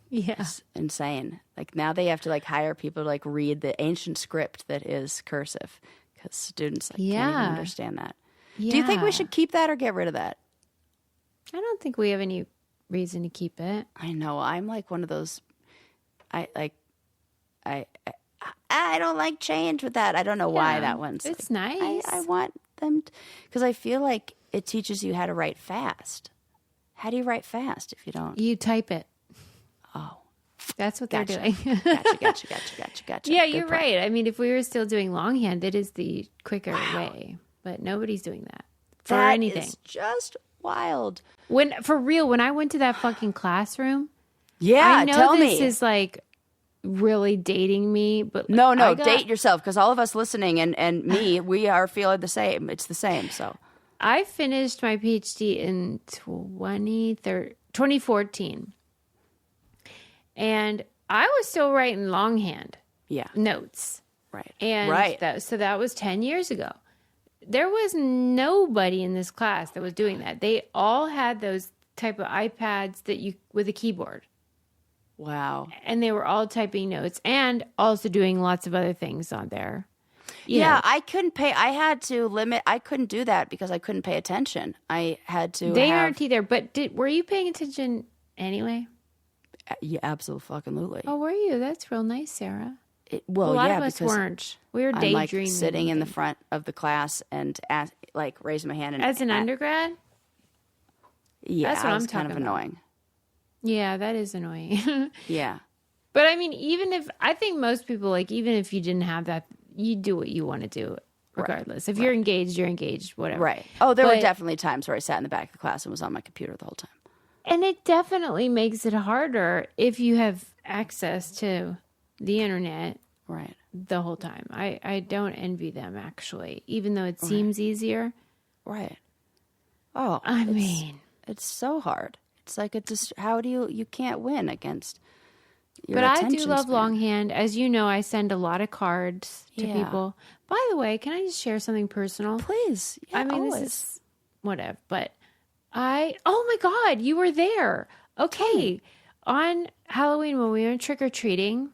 [SPEAKER 3] Yeah.
[SPEAKER 2] It's insane. Like now they have to like hire people to like read the ancient script that is cursive because students can't even understand that.
[SPEAKER 3] Yeah.
[SPEAKER 2] Do you think we should keep that or get rid of that?
[SPEAKER 3] I don't think we have any reason to keep it.
[SPEAKER 2] I know. I'm like one of those. I don't like change with that. I don't know why that one's.
[SPEAKER 3] It's
[SPEAKER 2] like,
[SPEAKER 3] nice.
[SPEAKER 2] I want them because I feel like it teaches you how to write fast. How do you write fast if you don't?
[SPEAKER 3] You type it.
[SPEAKER 2] Oh,
[SPEAKER 3] that's what
[SPEAKER 2] gotcha.
[SPEAKER 3] they're doing.
[SPEAKER 2] Gotcha.
[SPEAKER 3] Yeah,
[SPEAKER 2] Good
[SPEAKER 3] you're
[SPEAKER 2] point.
[SPEAKER 3] right. I mean, if we were still doing longhand, it is the quicker way. But nobody's doing that for
[SPEAKER 2] That
[SPEAKER 3] anything.
[SPEAKER 2] is just wild.
[SPEAKER 3] When I went to that fucking classroom,
[SPEAKER 2] Yeah,
[SPEAKER 3] I know
[SPEAKER 2] tell
[SPEAKER 3] this
[SPEAKER 2] me.
[SPEAKER 3] is like really dating me, but
[SPEAKER 2] No,
[SPEAKER 3] I got-
[SPEAKER 2] date yourself because all of us listening and me, we are feeling the same. It's the same. So
[SPEAKER 3] I finished my PhD in 2014, and I was still writing longhand notes.
[SPEAKER 2] Right.
[SPEAKER 3] And that was 10 years ago. There was nobody in this class that was doing that. They all had those type of iPads with a keyboard.
[SPEAKER 2] Wow.
[SPEAKER 3] And they were all typing notes and also doing lots of other things on there.
[SPEAKER 2] I couldn't pay. I had to limit. I couldn't do that because I couldn't pay attention. I had to.
[SPEAKER 3] They aren't either. But were you paying attention anyway?
[SPEAKER 2] Yeah, absolutely.
[SPEAKER 3] Oh, were you? That's real nice, Sarah. A
[SPEAKER 2] A
[SPEAKER 3] lot of us weren't. We were
[SPEAKER 2] I'm
[SPEAKER 3] daydreaming.
[SPEAKER 2] like sitting in the front of the class and raising my hand. And
[SPEAKER 3] As an undergrad?
[SPEAKER 2] Yeah,
[SPEAKER 3] That's what
[SPEAKER 2] I
[SPEAKER 3] I'm
[SPEAKER 2] was kind of
[SPEAKER 3] talking about.
[SPEAKER 2] annoying.
[SPEAKER 3] Yeah, that is annoying.
[SPEAKER 2] Yeah.
[SPEAKER 3] But I mean, I think most people, like, even if you didn't have that, you do what you want to do regardless. If you're engaged, you're engaged, whatever.
[SPEAKER 2] Right. Oh, there were definitely times where I sat in the back of the class and was on my computer the whole time.
[SPEAKER 3] And it definitely makes it harder if you have access to the internet
[SPEAKER 2] Right.
[SPEAKER 3] the whole time. I don't envy them, actually, even though it seems easier.
[SPEAKER 2] Right. Oh,
[SPEAKER 3] I mean,
[SPEAKER 2] it's so hard. It's like how do you can't win against your
[SPEAKER 3] but I do
[SPEAKER 2] attention
[SPEAKER 3] love
[SPEAKER 2] span.
[SPEAKER 3] longhand. As you know, I send a lot of cards to
[SPEAKER 2] Yeah.
[SPEAKER 3] people. By the way, can I just share something personal?
[SPEAKER 2] Please. Yeah,
[SPEAKER 3] I mean,
[SPEAKER 2] always.
[SPEAKER 3] this is whatever, but oh my God, you were there. Okay. On Halloween when we went trick-or-treating,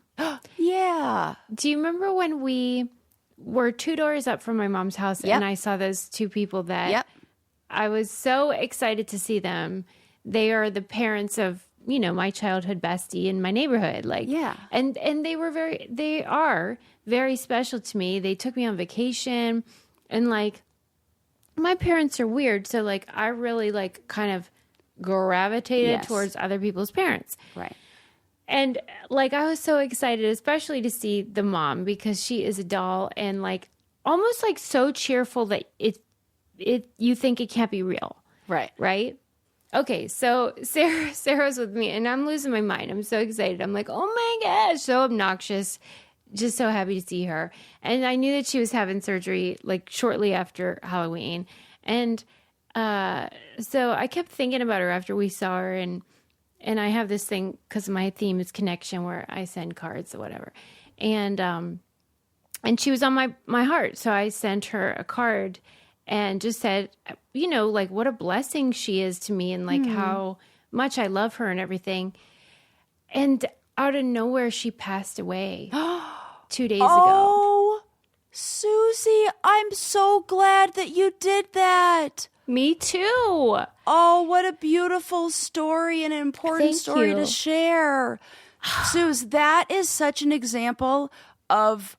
[SPEAKER 2] Yeah.
[SPEAKER 3] do you remember when we were 2 doors up from my mom's house and I saw those two people that I was so excited to see them. They are the parents of, my childhood bestie in my neighborhood. Like, and they are very special to me. They took me on vacation and like, my parents are weird. So like, I really like kind of gravitated towards other people's parents.
[SPEAKER 2] Right.
[SPEAKER 3] And like, I was so excited, especially to see the mom, because she is a doll and like almost like so cheerful that you think it can't be real.
[SPEAKER 2] Right.
[SPEAKER 3] Right. Okay. So Sarah's with me and I'm losing my mind. I'm so excited. I'm like, oh my gosh, so obnoxious. Just so happy to see her. And I knew that she was having surgery like shortly after Halloween. And so I kept thinking about her after we saw her. And I have this thing, because my theme is connection, where I send cards or whatever. And she was on my heart. So I sent her a card and just said, you know, like what a blessing she is to me and like how much I love her and everything. And out of nowhere, she passed away 2 days ago.
[SPEAKER 2] Oh, Susie, I'm so glad that you did that.
[SPEAKER 3] Me too.
[SPEAKER 2] Oh, what a beautiful story and an important
[SPEAKER 3] Thank
[SPEAKER 2] story
[SPEAKER 3] you.
[SPEAKER 2] to share. Suze, that is such an example of,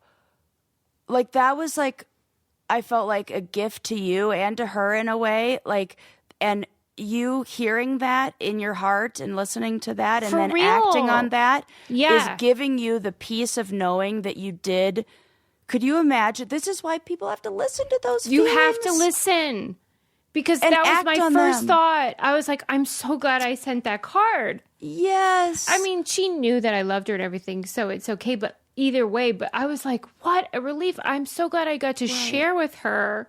[SPEAKER 2] like, that was like, I felt like a gift to you and to her in a way. Like, and you hearing that in your heart and listening to that and
[SPEAKER 3] For
[SPEAKER 2] then
[SPEAKER 3] real.
[SPEAKER 2] acting on that
[SPEAKER 3] Yeah.
[SPEAKER 2] is giving you the peace of knowing that you did. Could you imagine? This is why people have to listen to those
[SPEAKER 3] You
[SPEAKER 2] feelings.
[SPEAKER 3] have to listen. Because
[SPEAKER 2] And
[SPEAKER 3] that was
[SPEAKER 2] act
[SPEAKER 3] my
[SPEAKER 2] on
[SPEAKER 3] first
[SPEAKER 2] them.
[SPEAKER 3] thought. I was like, I'm so glad I sent that card.
[SPEAKER 2] Yes.
[SPEAKER 3] I mean, she knew that I loved her and everything, so it's okay. But either way, but I was like, what a relief. I'm so glad I got to share with her.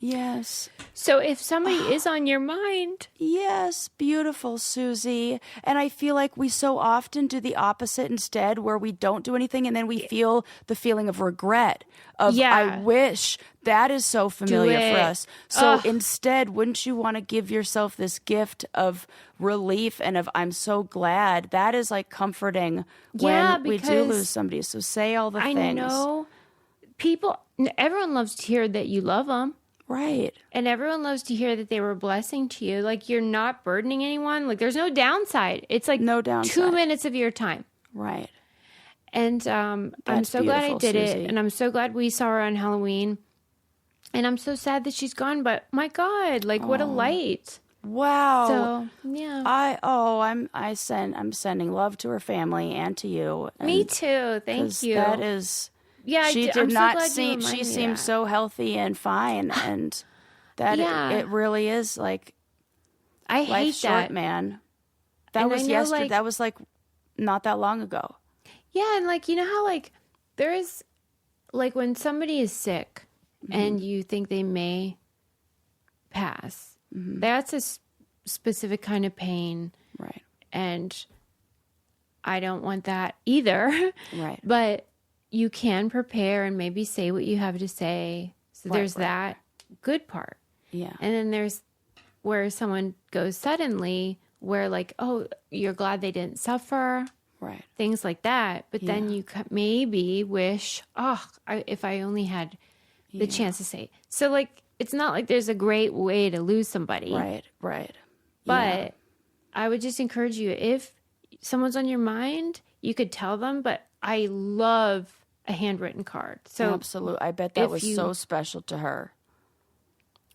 [SPEAKER 2] yes.
[SPEAKER 3] So if somebody is on your mind,
[SPEAKER 2] Yes, beautiful, Susie. And I feel like we so often do the opposite instead, where we don't do anything and then we feel the feeling of regret of,
[SPEAKER 3] Yeah.
[SPEAKER 2] I wish. That is so familiar for
[SPEAKER 3] it.
[SPEAKER 2] us. So
[SPEAKER 3] Ugh.
[SPEAKER 2] instead, wouldn't you want to give yourself this gift of relief and of, I'm so glad? That is like comforting when
[SPEAKER 3] Yeah,
[SPEAKER 2] we do
[SPEAKER 3] because
[SPEAKER 2] lose somebody. So say all the
[SPEAKER 3] I
[SPEAKER 2] things.
[SPEAKER 3] know everyone loves to hear that you love them.
[SPEAKER 2] Right.
[SPEAKER 3] And everyone loves to hear that they were a blessing to you. Like, you're not burdening anyone. Like, there's no downside. It's like
[SPEAKER 2] No downside.
[SPEAKER 3] 2 minutes of your time.
[SPEAKER 2] Right.
[SPEAKER 3] And I'm
[SPEAKER 2] That's
[SPEAKER 3] so glad I
[SPEAKER 2] beautiful,
[SPEAKER 3] did
[SPEAKER 2] Susie.
[SPEAKER 3] it. And I'm so glad we saw her on Halloween. And I'm so sad that she's gone. But my God, like, what a light.
[SPEAKER 2] Wow.
[SPEAKER 3] So, yeah.
[SPEAKER 2] I'm sending love to her family and to you.
[SPEAKER 3] Me
[SPEAKER 2] and-
[SPEAKER 3] too. Thank
[SPEAKER 2] 'cause
[SPEAKER 3] you.
[SPEAKER 2] That is.
[SPEAKER 3] Yeah,
[SPEAKER 2] she
[SPEAKER 3] I'm
[SPEAKER 2] did
[SPEAKER 3] so
[SPEAKER 2] not
[SPEAKER 3] glad you
[SPEAKER 2] seem.
[SPEAKER 3] reminded
[SPEAKER 2] She
[SPEAKER 3] me of
[SPEAKER 2] seemed
[SPEAKER 3] that.
[SPEAKER 2] so healthy and fine, and that
[SPEAKER 3] Yeah.
[SPEAKER 2] it really is like
[SPEAKER 3] I
[SPEAKER 2] life's
[SPEAKER 3] hate
[SPEAKER 2] short,
[SPEAKER 3] that.
[SPEAKER 2] man. That
[SPEAKER 3] And I
[SPEAKER 2] was
[SPEAKER 3] know,
[SPEAKER 2] yesterday.
[SPEAKER 3] like-
[SPEAKER 2] That was like not that long ago.
[SPEAKER 3] Yeah, and like, you know how like there is like when somebody is sick and you think they may pass, that's a specific kind of pain,
[SPEAKER 2] Right.
[SPEAKER 3] and I don't want that either.
[SPEAKER 2] Right.
[SPEAKER 3] But you can prepare and maybe say what you have to say. So there's
[SPEAKER 2] right.
[SPEAKER 3] that good part.
[SPEAKER 2] Yeah.
[SPEAKER 3] And then there's where someone goes suddenly where like, oh, you're glad they didn't suffer.
[SPEAKER 2] Right.
[SPEAKER 3] Things like that. But then
[SPEAKER 2] Yeah.
[SPEAKER 3] you maybe wish, if I only had the chance to say. So, like, it's not like there's a great way to lose somebody.
[SPEAKER 2] Right. Right.
[SPEAKER 3] But I would just encourage you, if someone's on your mind, you could tell them. But I love a handwritten card. So,
[SPEAKER 2] Absolutely. I bet that
[SPEAKER 3] if
[SPEAKER 2] was
[SPEAKER 3] you-
[SPEAKER 2] so special to her.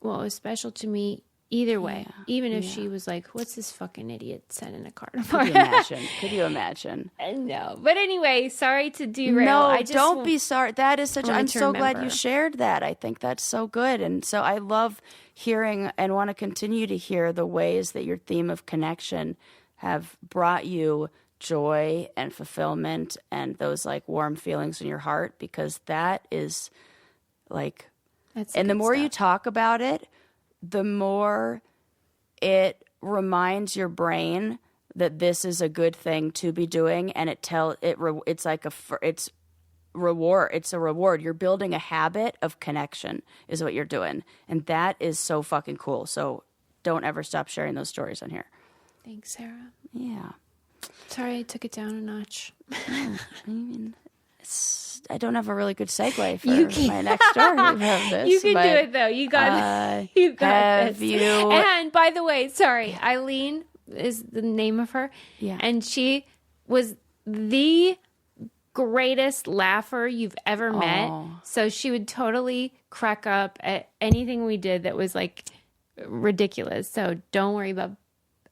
[SPEAKER 3] well, it was special to me either way. Even if she was like, what's this fucking idiot sending a card?
[SPEAKER 2] Could you imagine? Could you imagine?
[SPEAKER 3] No. But anyway, sorry to derail.
[SPEAKER 2] No,
[SPEAKER 3] I just
[SPEAKER 2] don't be sorry. That is such.
[SPEAKER 3] wanted
[SPEAKER 2] I'm
[SPEAKER 3] to
[SPEAKER 2] so glad you
[SPEAKER 3] remember.
[SPEAKER 2] shared that. I think that's so good, and so I love hearing and want to continue to hear the ways that your theme of connection have brought you joy and fulfillment and those like warm feelings in your heart, because that is like,
[SPEAKER 3] That's
[SPEAKER 2] and the
[SPEAKER 3] good
[SPEAKER 2] more you
[SPEAKER 3] stuff.
[SPEAKER 2] talk about it, the more it reminds your brain that this is a good thing to be doing, and it's like it's reward. It's a reward. You're building a habit of connection is what you're doing, and that is so fucking cool. So don't ever stop sharing those stories on here.
[SPEAKER 3] Thanks, Sarah.
[SPEAKER 2] Yeah.
[SPEAKER 3] Sorry I took it down a notch.
[SPEAKER 2] I don't have a really good segue for
[SPEAKER 3] You can-
[SPEAKER 2] my next story of this.
[SPEAKER 3] You can
[SPEAKER 2] but,
[SPEAKER 3] do it though. You got you got
[SPEAKER 2] have
[SPEAKER 3] this.
[SPEAKER 2] you-
[SPEAKER 3] And by the way, sorry, Eileen is the name of her.
[SPEAKER 2] Yeah.
[SPEAKER 3] And she was the greatest laugher you've ever met. So she would totally crack up at anything we did that was like ridiculous. So don't worry about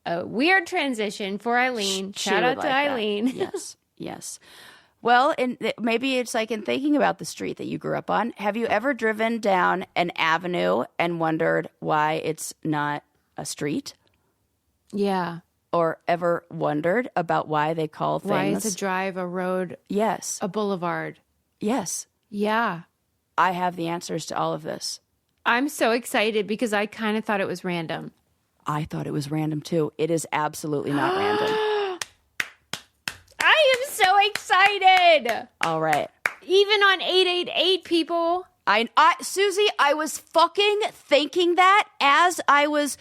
[SPEAKER 3] a weird transition for Eileen. Shout out to Eileen.
[SPEAKER 2] Yes, yes. Well, and maybe it's like in thinking about the street that you grew up on. Have you ever driven down an avenue and wondered why it's not a street?
[SPEAKER 3] Yeah.
[SPEAKER 2] Or ever wondered about why they call things?
[SPEAKER 3] Why is a drive, a road,
[SPEAKER 2] yes,
[SPEAKER 3] a boulevard?
[SPEAKER 2] Yes.
[SPEAKER 3] Yeah.
[SPEAKER 2] I have the answers to all of this.
[SPEAKER 3] I'm so excited because I kind of thought it was random.
[SPEAKER 2] I thought it was random too. It is absolutely not random.
[SPEAKER 3] I am so excited.
[SPEAKER 2] All right.
[SPEAKER 3] Even on 888 people.
[SPEAKER 2] Susie, I was fucking thinking that as I was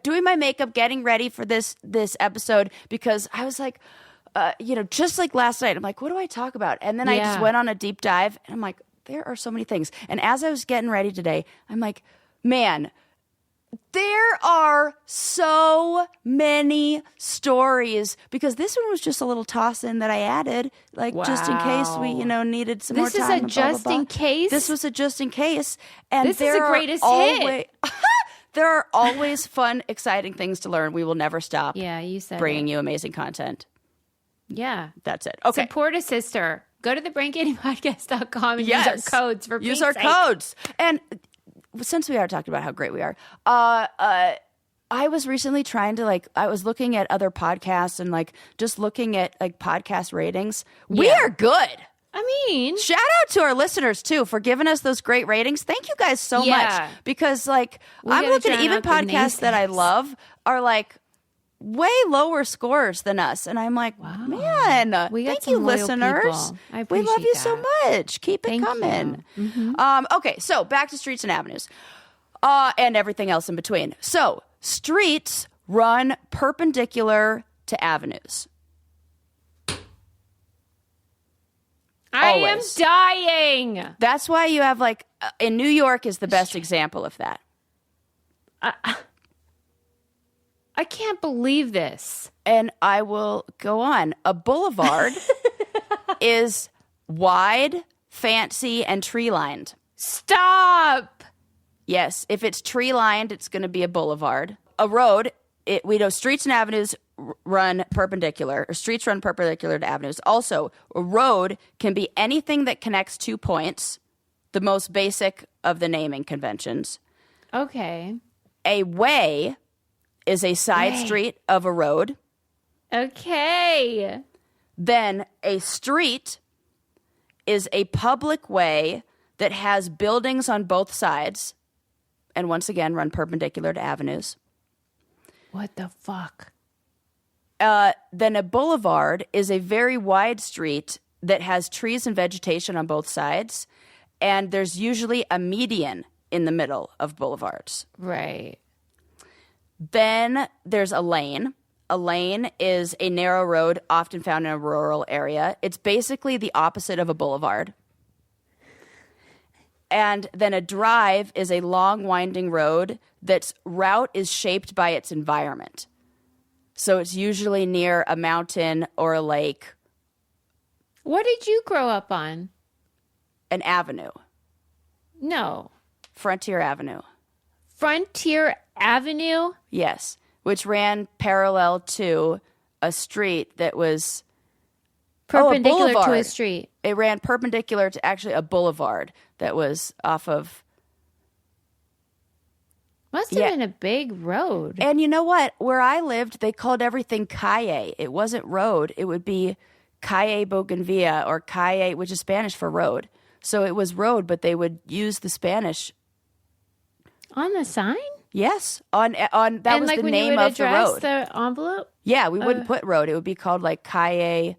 [SPEAKER 2] doing my makeup, getting ready for this episode, because I was like, just like last night, I'm like, what do I talk about? And then I just went on a deep dive and I'm like, there are so many things. And as I was getting ready today, I'm like, man, there are so many stories, because this one was just a little toss in that I added, like just in case we, needed some more time.
[SPEAKER 3] This is a just in case?
[SPEAKER 2] This was a just in case. And
[SPEAKER 3] this is the greatest hit.
[SPEAKER 2] There are always fun, exciting things to learn. We will never stop
[SPEAKER 3] you said
[SPEAKER 2] bringing you amazing content.
[SPEAKER 3] Yeah.
[SPEAKER 2] That's it. Okay.
[SPEAKER 3] Support a sister. Go to thebraincandypodcast.com and use our codes for
[SPEAKER 2] Use our codes. And since we are talking about how great we are, I was recently trying to I was looking at other podcasts and just looking at podcast ratings. Yeah. We are good.
[SPEAKER 3] I mean,
[SPEAKER 2] shout out to our listeners too for giving us those great ratings. Thank you guys so much, because I'm looking at even podcasts that I love are way lower scores than us, and I'm like, wow, man, thank you, listeners. We love you so much. Keep it coming. Mm-hmm. Okay, so back to streets and avenues, and everything else in between. So streets run perpendicular to avenues.
[SPEAKER 3] I am dying.
[SPEAKER 2] That's why you have in New York is the best example of that.
[SPEAKER 3] I can't believe this.
[SPEAKER 2] And I will go on. A boulevard is wide, fancy, and tree-lined.
[SPEAKER 3] Stop.
[SPEAKER 2] Yes, if it's tree-lined, it's going to be a boulevard. A road, we know streets and avenues run perpendicular, or streets run perpendicular to avenues. Also, a road can be anything that connects 2 points, the most basic of the naming conventions.
[SPEAKER 3] Okay.
[SPEAKER 2] A way is a side street of a road.
[SPEAKER 3] Okay.
[SPEAKER 2] Then a street is a public way that has buildings on both sides, and once again run perpendicular to avenues.
[SPEAKER 3] What the fuck?
[SPEAKER 2] Then a boulevard is a very wide street that has trees and vegetation on both sides, and there's usually a median in the middle of boulevards.
[SPEAKER 3] Right.
[SPEAKER 2] Then there's a lane. A lane is a narrow road often found in a rural area. It's basically the opposite of a boulevard. And then a drive is a long, winding road that's route is shaped by its environment. So it's usually near a mountain or a lake.
[SPEAKER 3] What did you grow up on?
[SPEAKER 2] An avenue.
[SPEAKER 3] No.
[SPEAKER 2] Frontier Avenue.
[SPEAKER 3] Frontier Avenue?
[SPEAKER 2] Yes, which ran parallel to a street that was
[SPEAKER 3] perpendicular to a street.
[SPEAKER 2] It ran perpendicular to actually a boulevard that was off of.
[SPEAKER 3] Must have been a big road.
[SPEAKER 2] And you know what? Where I lived, they called everything calle. It wasn't road. It would be calle Bougainvillea or calle, which is Spanish for road. So it was road, but they would use the Spanish.
[SPEAKER 3] On the sign?
[SPEAKER 2] Yes. On that
[SPEAKER 3] and
[SPEAKER 2] was the name of the road.
[SPEAKER 3] The envelope?
[SPEAKER 2] Yeah, we wouldn't put road. It would be called calle.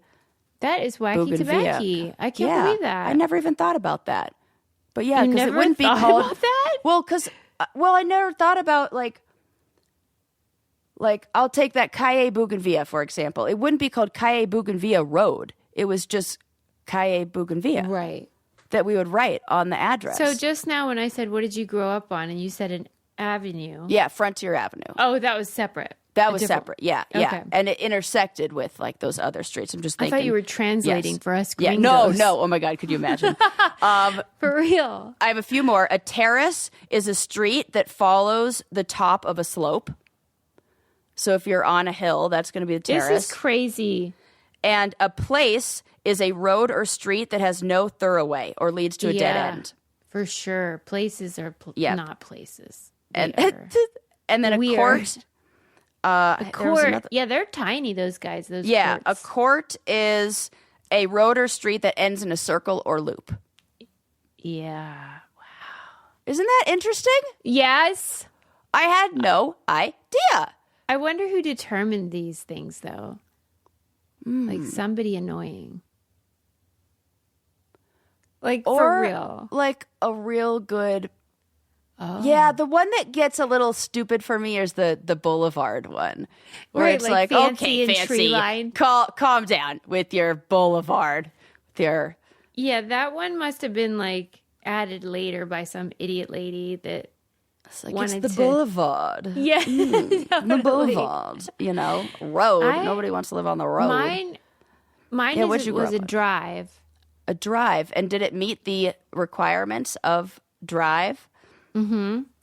[SPEAKER 3] That is wacky tobacco. I can't believe that.
[SPEAKER 2] I never even thought about that. But yeah,
[SPEAKER 3] because
[SPEAKER 2] it wouldn't be called
[SPEAKER 3] about that.
[SPEAKER 2] Well, I never thought about I'll take that calle Bougainvillea for example. It wouldn't be called calle Bougainvillea Road. It was just calle Bougainvillea,
[SPEAKER 3] right?
[SPEAKER 2] That we would write on the address.
[SPEAKER 3] So just now, when I said, "What did you grow up on?" and you said an avenue,
[SPEAKER 2] yeah, Frontier Avenue.
[SPEAKER 3] Oh, that was separate.
[SPEAKER 2] That was
[SPEAKER 3] different-
[SPEAKER 2] separate. Yeah.
[SPEAKER 3] Okay.
[SPEAKER 2] And it intersected with like those other streets. I'm just
[SPEAKER 3] I
[SPEAKER 2] thinking.
[SPEAKER 3] thought you were translating for us.
[SPEAKER 2] Yeah.
[SPEAKER 3] Gringos.
[SPEAKER 2] No. Oh my God. Could you imagine?
[SPEAKER 3] For real.
[SPEAKER 2] I have a few more. A terrace is a street that follows the top of a slope. So if you're on a hill, that's going to be the terrace.
[SPEAKER 3] This is crazy.
[SPEAKER 2] And a place is a road or street that has no thoroughway or leads to a dead end.
[SPEAKER 3] For sure. Places are not places.
[SPEAKER 2] And
[SPEAKER 3] They are.
[SPEAKER 2] and then a
[SPEAKER 3] Weird.
[SPEAKER 2] court.
[SPEAKER 3] Court. Yeah, they're tiny, those guys. Those
[SPEAKER 2] Yeah, a
[SPEAKER 3] courts.
[SPEAKER 2] court is a road or street that ends in a circle or loop.
[SPEAKER 3] Yeah.
[SPEAKER 2] Isn't that interesting?
[SPEAKER 3] Yes.
[SPEAKER 2] I had no idea.
[SPEAKER 3] I wonder who determined these things, though. Like somebody annoying. Like, for real.
[SPEAKER 2] Like a real good.
[SPEAKER 3] Oh.
[SPEAKER 2] Yeah, the one that gets a little stupid for me is the boulevard one, where
[SPEAKER 3] Right,
[SPEAKER 2] it's
[SPEAKER 3] like
[SPEAKER 2] like
[SPEAKER 3] fancy
[SPEAKER 2] okay,
[SPEAKER 3] and tree line.
[SPEAKER 2] calm down with your boulevard, with your
[SPEAKER 3] Yeah, that one must have been like added later by some idiot lady that
[SPEAKER 2] it's like
[SPEAKER 3] wanted
[SPEAKER 2] it's the
[SPEAKER 3] to-
[SPEAKER 2] boulevard,
[SPEAKER 3] Yeah.
[SPEAKER 2] the
[SPEAKER 3] totally.
[SPEAKER 2] boulevard, road. Nobody wants to live on the road.
[SPEAKER 3] Mine
[SPEAKER 2] Yeah, what'd you grow
[SPEAKER 3] was
[SPEAKER 2] up
[SPEAKER 3] a
[SPEAKER 2] with?
[SPEAKER 3] drive.
[SPEAKER 2] A drive, and did it meet the requirements of drive?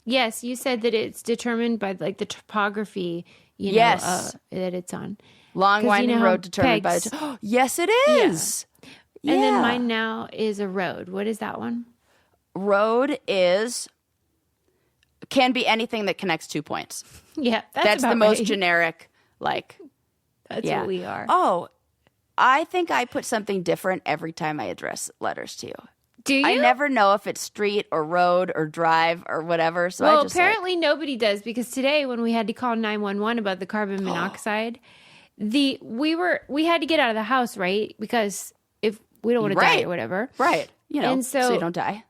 [SPEAKER 3] Yes, you said that it's determined by like the topography,
[SPEAKER 2] Yes.
[SPEAKER 3] that it's on.
[SPEAKER 2] Long
[SPEAKER 3] 'Cause you
[SPEAKER 2] winding
[SPEAKER 3] know how
[SPEAKER 2] road determined by
[SPEAKER 3] pegs-
[SPEAKER 2] the. Yes, it is. Yeah.
[SPEAKER 3] And then mine now is a road. What is that one?
[SPEAKER 2] Road can be anything that connects 2 points.
[SPEAKER 3] Yeah,
[SPEAKER 2] That's the
[SPEAKER 3] about
[SPEAKER 2] most
[SPEAKER 3] right.
[SPEAKER 2] generic. Like,
[SPEAKER 3] That's
[SPEAKER 2] yeah.
[SPEAKER 3] what we are.
[SPEAKER 2] Oh, I think I put something different every time I address letters to you.
[SPEAKER 3] Do you?
[SPEAKER 2] I never know if it's street or road or drive or whatever. So
[SPEAKER 3] Well,
[SPEAKER 2] I just
[SPEAKER 3] apparently nobody does, because today when we had to call 911 about the carbon monoxide, we had to get out of the house, right? Because if we don't want to die
[SPEAKER 2] Right.
[SPEAKER 3] or whatever.
[SPEAKER 2] right.
[SPEAKER 3] And
[SPEAKER 2] so
[SPEAKER 3] so-
[SPEAKER 2] you don't die.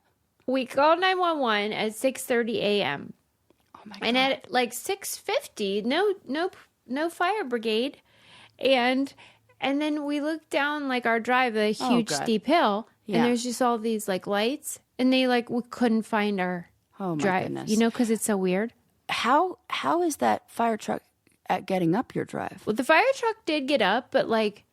[SPEAKER 3] We called 911 at 6:30 a.m.
[SPEAKER 2] Oh my
[SPEAKER 3] And
[SPEAKER 2] god.
[SPEAKER 3] at like 6:50, no fire brigade. And then we looked down like our drive, a huge
[SPEAKER 2] God.
[SPEAKER 3] steep hill,
[SPEAKER 2] Yeah.
[SPEAKER 3] and there's just all these like lights, and we couldn't find our
[SPEAKER 2] Oh my
[SPEAKER 3] drive.
[SPEAKER 2] goodness.
[SPEAKER 3] Because it's so weird.
[SPEAKER 2] How is that fire truck at getting up your drive?
[SPEAKER 3] Well, the fire truck did get up, but like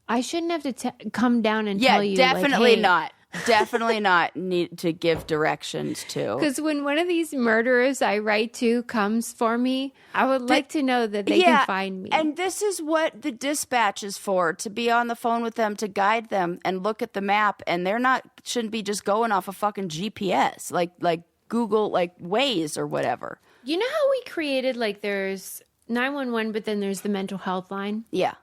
[SPEAKER 3] I shouldn't have to come down and
[SPEAKER 2] Yeah,
[SPEAKER 3] tell you. like,
[SPEAKER 2] definitely
[SPEAKER 3] hey.
[SPEAKER 2] not. Definitely not need to give directions to.
[SPEAKER 3] Because when one of these murderers I write to comes for me, I would like to know that they can find me.
[SPEAKER 2] And this is what the dispatch is for, to be on the phone with them, to guide them and look at the map. And shouldn't be just going off a fucking GPS, like Google, like Waze or whatever.
[SPEAKER 3] You know how we created like there's 911, but then there's the mental health line?
[SPEAKER 2] Yeah.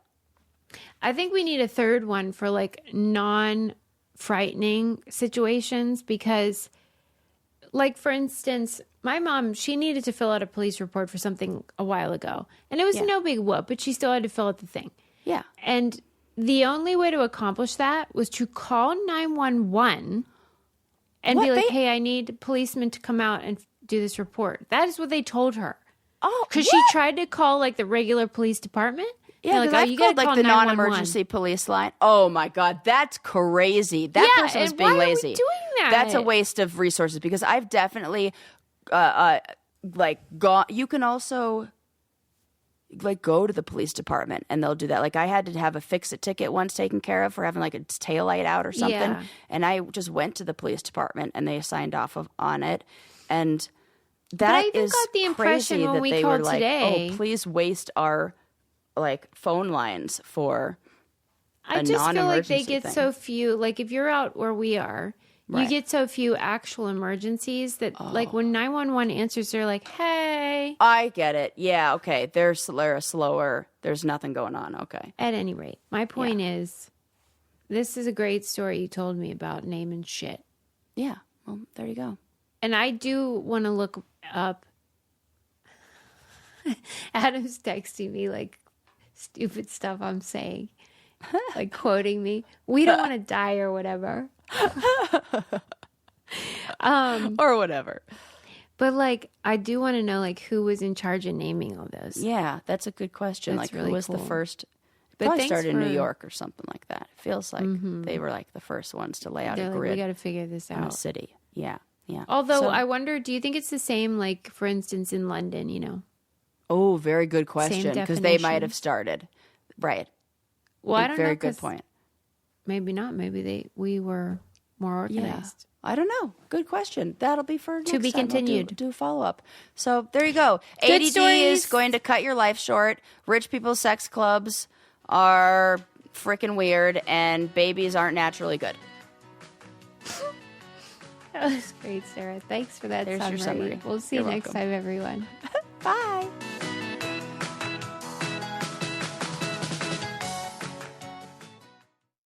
[SPEAKER 3] I think we need a third one for like non-frightening situations, because like for instance, my mom, she needed to fill out a police report for something a while ago, and it was no big whoop, but she still had to fill out the thing.
[SPEAKER 2] Yeah.
[SPEAKER 3] And the only way to accomplish that was to call 911 and
[SPEAKER 2] What?
[SPEAKER 3] be like, hey, I need policemen to come out and do this report. That is what they told her.
[SPEAKER 2] Oh,
[SPEAKER 3] Because she tried to call like the regular police department.
[SPEAKER 2] Yeah,
[SPEAKER 3] They're
[SPEAKER 2] because
[SPEAKER 3] like,
[SPEAKER 2] I've
[SPEAKER 3] you
[SPEAKER 2] called
[SPEAKER 3] gotta
[SPEAKER 2] like
[SPEAKER 3] call
[SPEAKER 2] the
[SPEAKER 3] 911.
[SPEAKER 2] non-emergency police line. Oh my god, that's crazy. That
[SPEAKER 3] Yeah,
[SPEAKER 2] person was
[SPEAKER 3] and
[SPEAKER 2] being
[SPEAKER 3] why are we
[SPEAKER 2] lazy.
[SPEAKER 3] doing that?
[SPEAKER 2] That's a waste of resources, because I've definitely like gone. You can also like go to the police department and they'll do that. Like I had to have a fix-it ticket once taken care of for having like its taillight out or something,
[SPEAKER 3] Yeah.
[SPEAKER 2] and I just went to the police department and they signed off on it. And
[SPEAKER 3] I
[SPEAKER 2] that
[SPEAKER 3] even
[SPEAKER 2] is
[SPEAKER 3] got the impression
[SPEAKER 2] crazy
[SPEAKER 3] when
[SPEAKER 2] that
[SPEAKER 3] we
[SPEAKER 2] they
[SPEAKER 3] called
[SPEAKER 2] were like,
[SPEAKER 3] today-
[SPEAKER 2] "Oh, please waste our like phone lines for."
[SPEAKER 3] I
[SPEAKER 2] a
[SPEAKER 3] just feel like they
[SPEAKER 2] non-emergency
[SPEAKER 3] get
[SPEAKER 2] thing.
[SPEAKER 3] so few. Like if you're out where we are, you
[SPEAKER 2] Right.
[SPEAKER 3] get so few actual emergencies that like when 911 answers, they're like, hey.
[SPEAKER 2] I get it. Yeah. Okay. They're slower. There's nothing going on. Okay.
[SPEAKER 3] At any rate, my point is, this is a great story you told me about naming shit.
[SPEAKER 2] Yeah. Well, there you go.
[SPEAKER 3] And I do want to look up. Adam's texting me like stupid stuff I'm saying, like quoting me. We don't want to die or whatever.
[SPEAKER 2] Or whatever.
[SPEAKER 3] But like, I do want to know like who was in charge of naming all those.
[SPEAKER 2] Yeah, that's a good question.
[SPEAKER 3] That's
[SPEAKER 2] like,
[SPEAKER 3] really
[SPEAKER 2] who was the
[SPEAKER 3] cool.
[SPEAKER 2] first?
[SPEAKER 3] But
[SPEAKER 2] Probably
[SPEAKER 3] thanks
[SPEAKER 2] started in New
[SPEAKER 3] for- Mm-hmm.
[SPEAKER 2] York or something like that. It feels like they were like the first ones to lay out
[SPEAKER 3] They're
[SPEAKER 2] a
[SPEAKER 3] like, we
[SPEAKER 2] grid
[SPEAKER 3] got to figure this
[SPEAKER 2] in a
[SPEAKER 3] out.
[SPEAKER 2] city. Yeah. Yeah.
[SPEAKER 3] Although
[SPEAKER 2] So-
[SPEAKER 3] I wonder, do you think it's the same? Like, for instance, in London,
[SPEAKER 2] Oh, very good question. Because they might
[SPEAKER 3] definition.
[SPEAKER 2] have started. Right.
[SPEAKER 3] Well, I don't
[SPEAKER 2] Very
[SPEAKER 3] know.
[SPEAKER 2] good
[SPEAKER 3] 'Cause
[SPEAKER 2] point.
[SPEAKER 3] Maybe not. Maybe we were more organized.
[SPEAKER 2] I don't know. Good question. That'll be for next
[SPEAKER 3] To be
[SPEAKER 2] time. We'll
[SPEAKER 3] continued.
[SPEAKER 2] do follow up. So there you go.
[SPEAKER 3] Good
[SPEAKER 2] ADD
[SPEAKER 3] stories.
[SPEAKER 2] is going to cut your life short. Rich people's sex clubs are freaking weird, and babies aren't naturally good.
[SPEAKER 3] That was great, Sarah. Thanks for that
[SPEAKER 2] There's your
[SPEAKER 3] summary.
[SPEAKER 2] summary.
[SPEAKER 3] We'll see you
[SPEAKER 2] You're
[SPEAKER 3] next
[SPEAKER 2] welcome.
[SPEAKER 3] time, everyone.
[SPEAKER 2] Bye.